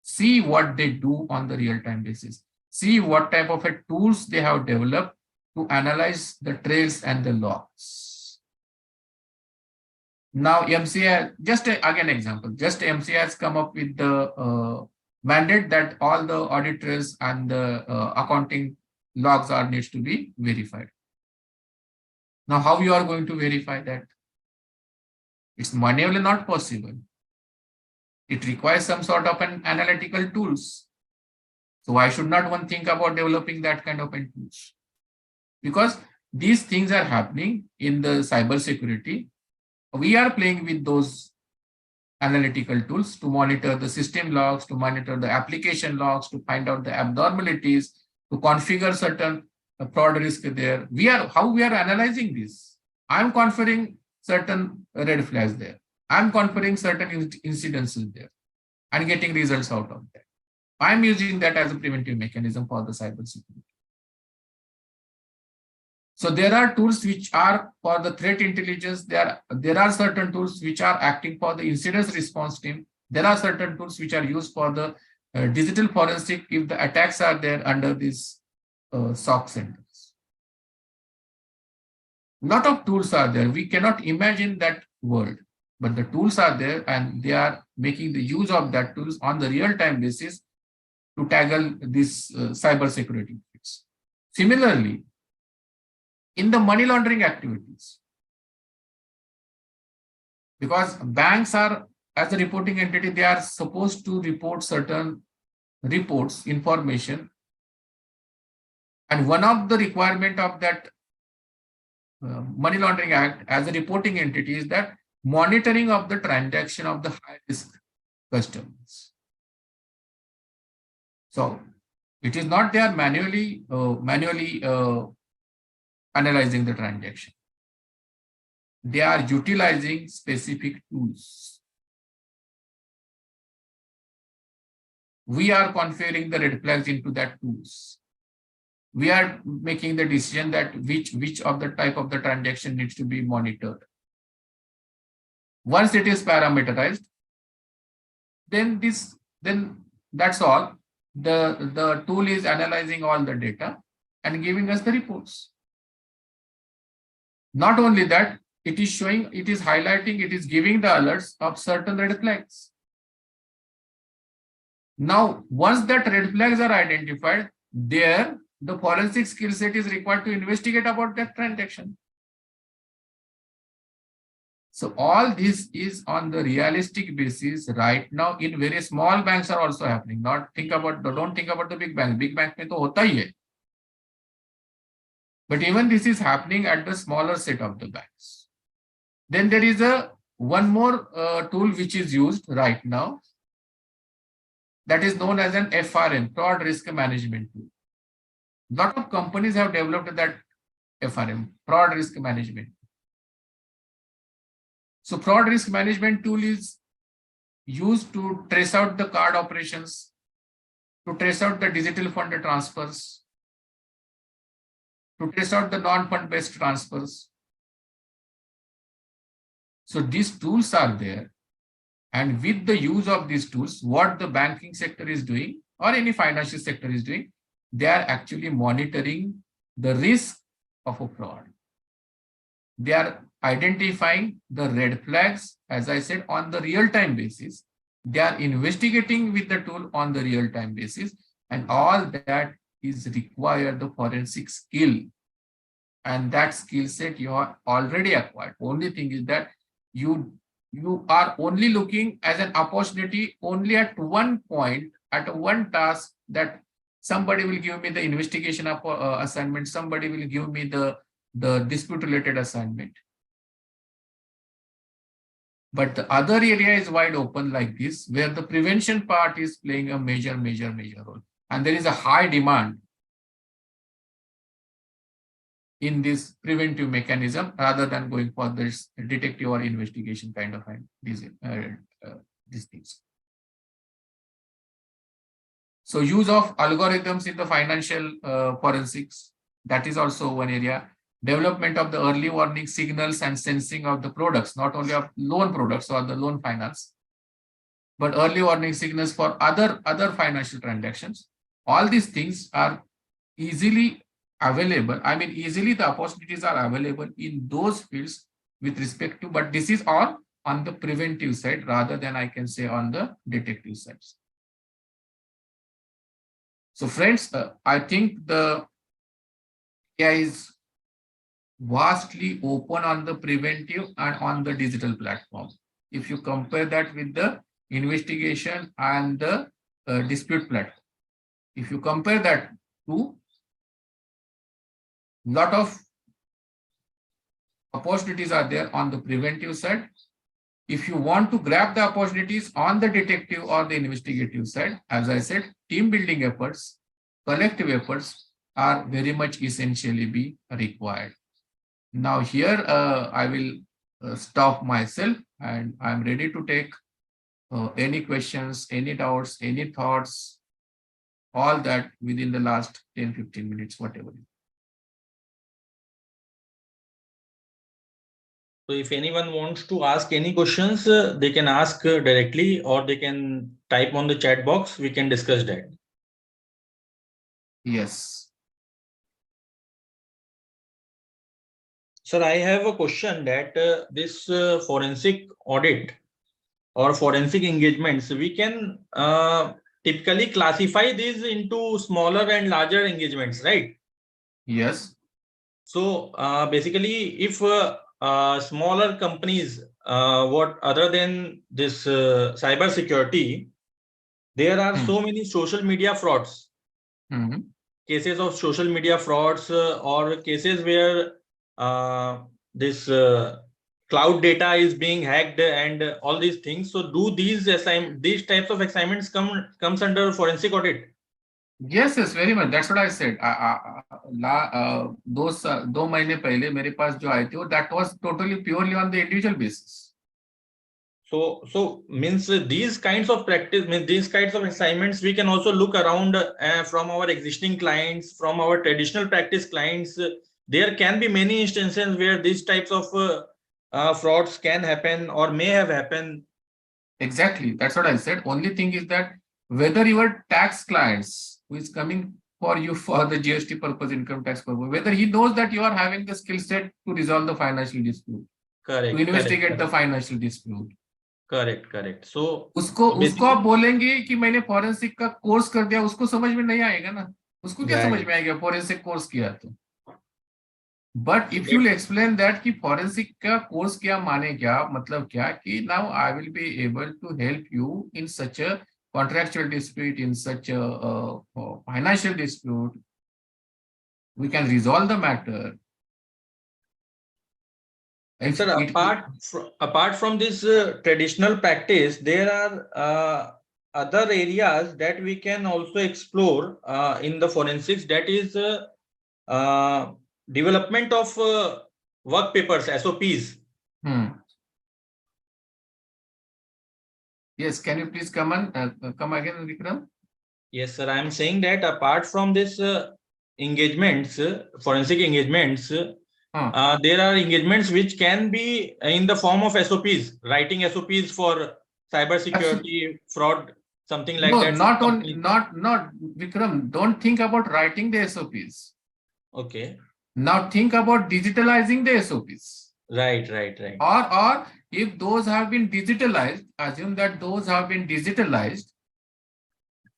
See what they do on the real-time basis. See what type of tools they have developed to analyze the trails and the logs. Now, MCA, just again example, just MCA has come up with the mandate that all the audit trails and the accounting logs needs to be verified. Now, how you are going to verify that? It's manually not possible. It requires some sort of an analytical tools. So why should not one think about developing that kind of tools? Because these things are happening in the cyber security. We are playing with those analytical tools to monitor the system logs, to monitor the application logs, to find out the abnormalities, to configure certain fraud risk there. How we are analyzing this? I'm conferring certain red flags there. I'm conferring certain incidences there and getting results out of that. I'm using that as a preventive mechanism for the cyber security. So there are tools which are for the threat intelligence. There are certain tools which are acting for the incident response team. There are certain tools which are used for the digital forensic if the attacks are there under these SOC centers. Lot of tools are there. We cannot imagine that world, but the tools are there and they are making the use of that tools on the real-time basis to tackle this cyber security threats. Similarly, in the money laundering activities, because banks are, as a reporting entity, they are supposed to report certain reports, information. And one of the requirement of that Money Laundering Act as a reporting entity is that monitoring of the transaction of the high risk customers. So it is not they are manually analyzing the transaction. They are utilizing specific tools. We are configuring the red flags into that tools. We are making the decision that which of the type of the transaction needs to be monitored. Once it is parameterized, then that's all. The tool is analyzing all the data and giving us the reports. Not only that, it is showing, it is highlighting, it is giving the alerts of certain red flags. Now, once that red flags are identified, there the forensic skill set is required to investigate about that transaction. So all this is on the realistic basis right now in very small banks are also happening. Don't think about the big banks. Big bank mein to hota hi hai. But even this is happening at the smaller set of the banks. Then there is one more tool which is used right now. That is known as an FRM, Fraud Risk Management Tool. Lot of companies have developed that FRM, Fraud Risk Management. So Fraud Risk Management Tool is used to trace out the card operations, to trace out the digital fund transfers, to trace out the non-fund based transfers. So these tools are there. And with the use of these tools, what the banking sector is doing or any financial sector is doing, they are actually monitoring the risk of a fraud. They are identifying the red flags, as I said, on the real-time basis. They are investigating with the tool on the real-time basis. And all that is required the forensic skill. And that skill set you are already acquired. Only thing is that you you are only looking as an opportunity only at one point, at one task, that somebody will give me the investigation assignment, somebody will give me the dispute related assignment. But the other area is wide open like this, where the prevention part is playing a major role. And there is a high demand in this preventive mechanism rather than going for this detective or investigation kind of these things. So use of algorithms in the financial forensics, that is also one area. Development of the early warning signals and sensing of the products, not only of loan products or the loan finance, but early warning signals for other financial transactions. All these things are easily available. I mean, easily the opportunities are available in those fields with respect to, but this is all on the preventive side rather than I can say on the detective side. So friends, I think the AI is vastly open on the preventive and on the digital platform. If you compare that with the investigation and the dispute platform, if you compare that to, lot of opportunities are there on the preventive side. If you want to grab the opportunities on the detective or the investigative side, as I said, team building efforts, collective efforts are very much essentially be required. Now here I will stop myself and I'm ready to take any questions, any doubts, any thoughts, all that within the last 10-15 minutes, whatever. So if anyone wants to ask any questions, they can ask directly or they can type on the chat box. We can discuss that. Yes. Sir, I have a question that this forensic audit or forensic engagements, we can typically classify these into smaller and larger engagements, right? Yes. So basically, if smaller companies, what other than this cyber security, there are so many social media frauds, cases of social media frauds or cases where this cloud data is being hacked and all these things. So do these types of assignments comes under forensic audit? Yes, very much. That's what I said. दो महीने पहले मेरे पास जो आए थे, that was totally purely on the individual basis. So means these kinds of practice, means these kinds of assignments, we can also look around from our existing clients, from our traditional practice clients. There can be many instances where these types of frauds can happen or may have happened. Exactly. That's what I said. Only thing is that whether your tax clients who is coming for you for the GST purpose, income tax purpose, whether he knows that you are having the skill set to resolve the financial dispute, correct, to investigate the financial dispute. Correct so उसको आप बोलेंगे कि मैंने forensic का course कर दिया, उसको समझ में नहीं आएगा ना, उसको क्या समझ में आएगा फॉरेंसिक कोर्स किया तो. But if you explain that कि फॉरेंसिक का कोर्स क्या माने क्या, मतलब क्या कि now I will be able to help you in such a contractual dispute, in such a financial dispute, we can resolve the matter. And sir, apart from this traditional practice, there are other areas that we can also explore in the forensics, that is development of work papers, SOPs. Yes, can you please come again, Vikram? Yes, sir. I am saying that apart from this engagements, forensic engagements, there are engagements which can be in the form of SOPs, writing SOPs for cyber security, fraud, something like that. Not Vikram. Don't think about writing the SOPs. Okay. Now think about digitalizing the SOPs. Right. Or if those have been digitalized, assume that those have been digitalized.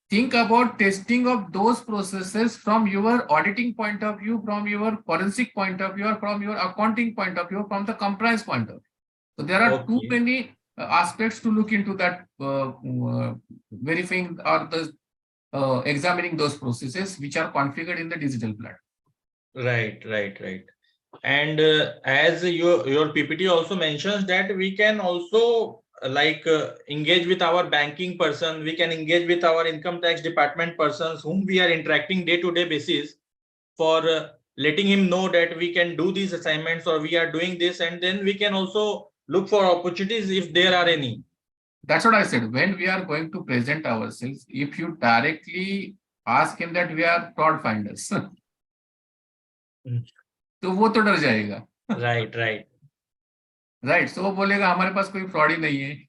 Think about testing of those processes from your auditing point of view, from your forensic point of view, or from your accounting point of view, from the compliance point of view. So there are too many aspects to look into that, verifying or the examining those processes which are configured in the digital platform. Right. And as your PPT also mentions that we can also engage with our banking person, we can engage with our income tax department persons whom we are interacting day-to-day basis for letting him know that we can do these assignments or we are doing this, and then we can also look for opportunities if there are any. That's what I said. When we are going to present ourselves, if you directly ask him that we are fraud finders, तो वो तो डर जाएगा. Right. Right. So वो बोलेगा हमारे पास कोई fraud ही नहीं है.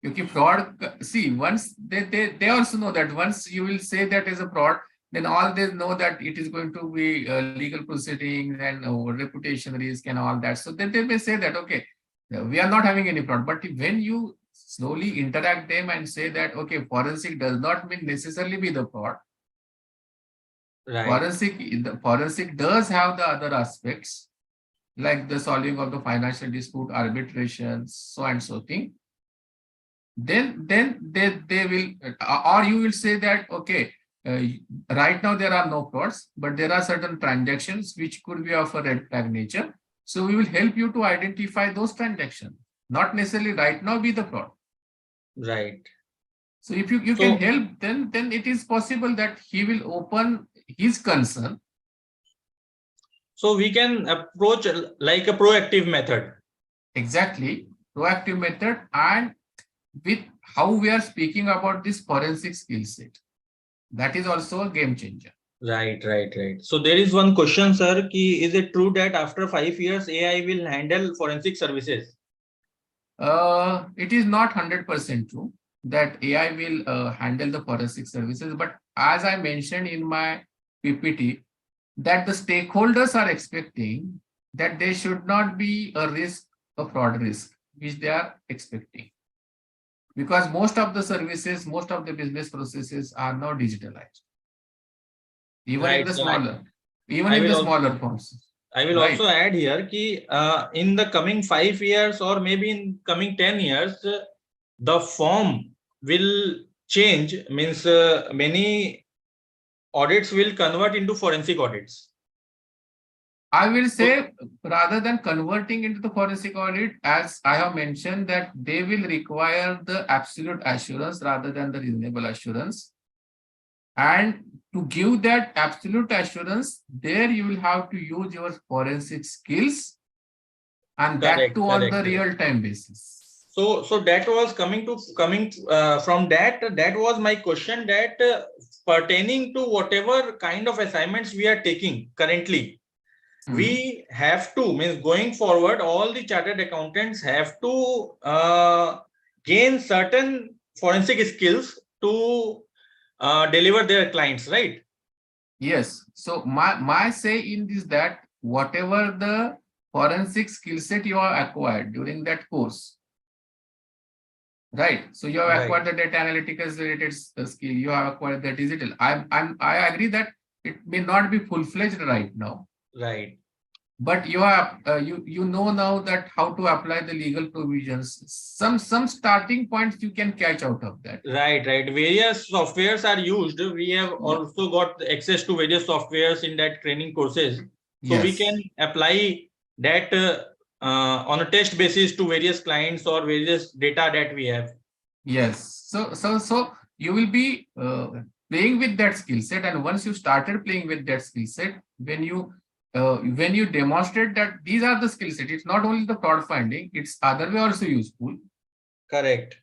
क्योंकि fraud, see, once they also know that once you will say that is a fraud, then all they know that it is going to be legal proceedings and reputation risk and all that. So then they may say that, okay, we are not having any fraud. But when you slowly interact them and say that, okay, forensic does not mean necessarily be the fraud. Right. Forensic does have the other aspects, like the solving of the financial dispute, arbitration, so and so thing. Then they will, or you will say that, okay, right now there are no frauds, but there are certain transactions which could be of a red flag nature. So we will help you to identify those transactions, not necessarily right now be the fraud. Right. So if you can help, then it is possible that he will open his concern. So we can approach like a proactive method. Exactly, proactive method, and with how we are speaking about this forensic skill set, that is also a game changer. Right. So there is one question, sir, is it true that after 5 years AI will handle forensic services? It is not 100% true that AI will handle the forensic services, but as I mentioned in my PPT, that the stakeholders are expecting that there should not be a fraud risk, which they are expecting. Because most of the services, most of the business processes are now digitalized. Even in the smaller forms. I will also add here ki in the coming 5 years or maybe in coming 10 years, the form will change, means many audits will convert into forensic audits. I will say, rather than converting into the forensic audit, as I have mentioned, that they will require the absolute assurance rather than the reasonable assurance. And to give that absolute assurance, there you will have to use your forensic skills, and that too on the real-time basis. So that was coming from that. That was my question, that pertaining to whatever kind of assignments we are taking currently. We have to, means going forward, all the chartered accountants have to gain certain forensic skills to deliver their clients, right? Yes. So my say in this, that whatever the forensic skill set you have acquired during that course, right? So you have acquired the data analytics related skill, you have acquired the digital. I agree that it may not be full-fledged right now. Right. But you have you know now that how to apply the legal provisions. Some starting points you can catch out of that. Right. Various softwares are used. We have also got access to various softwares in that training courses. So we can apply that on a test basis to various clients or various data that we have. Yes. So you will be playing with that skill set, and once you started playing with that skill set, when you demonstrate that these are the skill set, it's not only the fraud finding, it's other way also useful. Correct.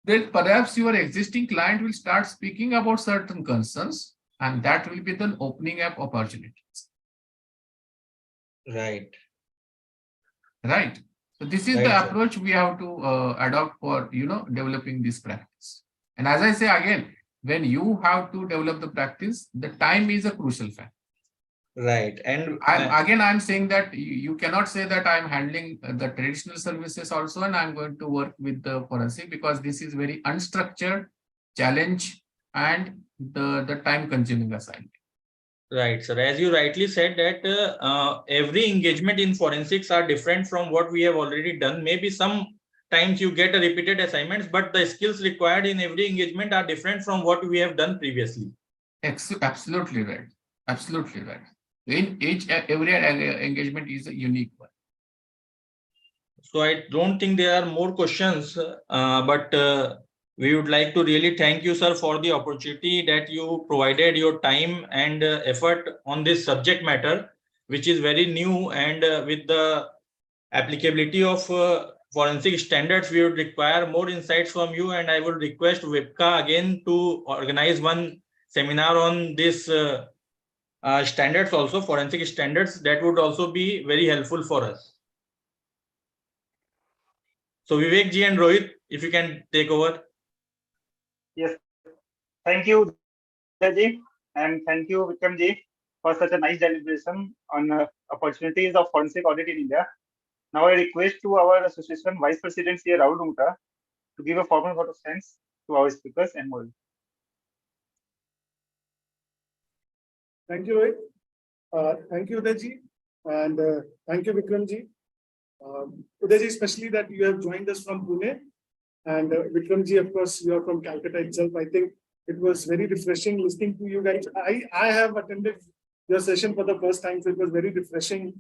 Then perhaps your existing client will start speaking about certain concerns, and that will be the opening up opportunities. Right. So this is the approach we have to adopt for developing this practice. And as I say again, when you have to develop the practice, the time is a crucial factor. Right. And I'm saying that you cannot say that I'm handling the traditional services also and I'm going to work with the forensic, because this is very unstructured challenge and the time consuming assignment. Right, sir. As you rightly said that every engagement in forensics are different from what we have already done. Maybe sometimes you get a repeated assignments, but the skills required in every engagement are different from what we have done previously. Absolutely right. Absolutely right. In every engagement is a unique one. So I don't think there are more questions, but we would like to really thank you, sir, for the opportunity that you provided your time and effort on this subject matter, which is very new, and with the applicability of forensic standards, we would require more insights from you, and I would request WIPCA again to organize one seminar on this standards also, forensic standards. That would also be very helpful for us. So Vivek ji and Rohit, if you can take over. Yes. Thank you, Ji, and thank you, Vikram ji, for such a nice deliberation on opportunities of forensic audit in India. Now I request to our association Vice President C. Rahul Mukta to give a formal vote of thanks to our speakers and more. Thank you, Rohit. Thank you, Udayji, and thank you, Vikramji. Udayji, especially that you have joined us from Pune, and Vikramji, of course, you are from Calcutta itself. I think it was very refreshing listening to you guys. I have attended your session for the first time, so it was very refreshing,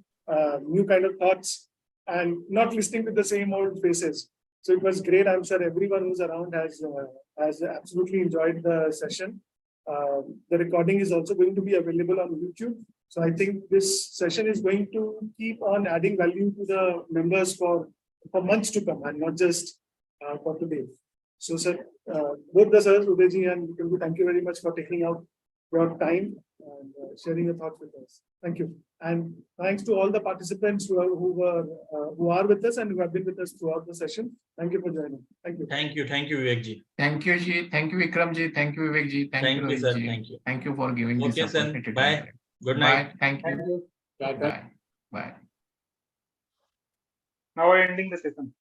new kind of thoughts, and not listening to the same old faces. So it was great. I'm sure everyone who's around has absolutely enjoyed the session. The recording is also going to be available on YouTube. So I think this session is going to keep on adding value to the members for months to come, and not just for today. So, sir, both the sirs, Udayji and Vikramji, thank you very much for taking out your time and sharing your thoughts with us. Thank you. And thanks to all the participants who are with us and who have been with us throughout the session. Thank you for joining. Thank you. Thank you, Vivek ji. Thank you, Ji. Thank you, Vikram ji. Thank you, Vivek ji. Thank you, Rohit sir. ji. Thank you. Thank you for giving Okay, this sir. opportunity. Bye. Good night. Bye. Thank you. Thank you. Bye. Bye. Now we're ending the session.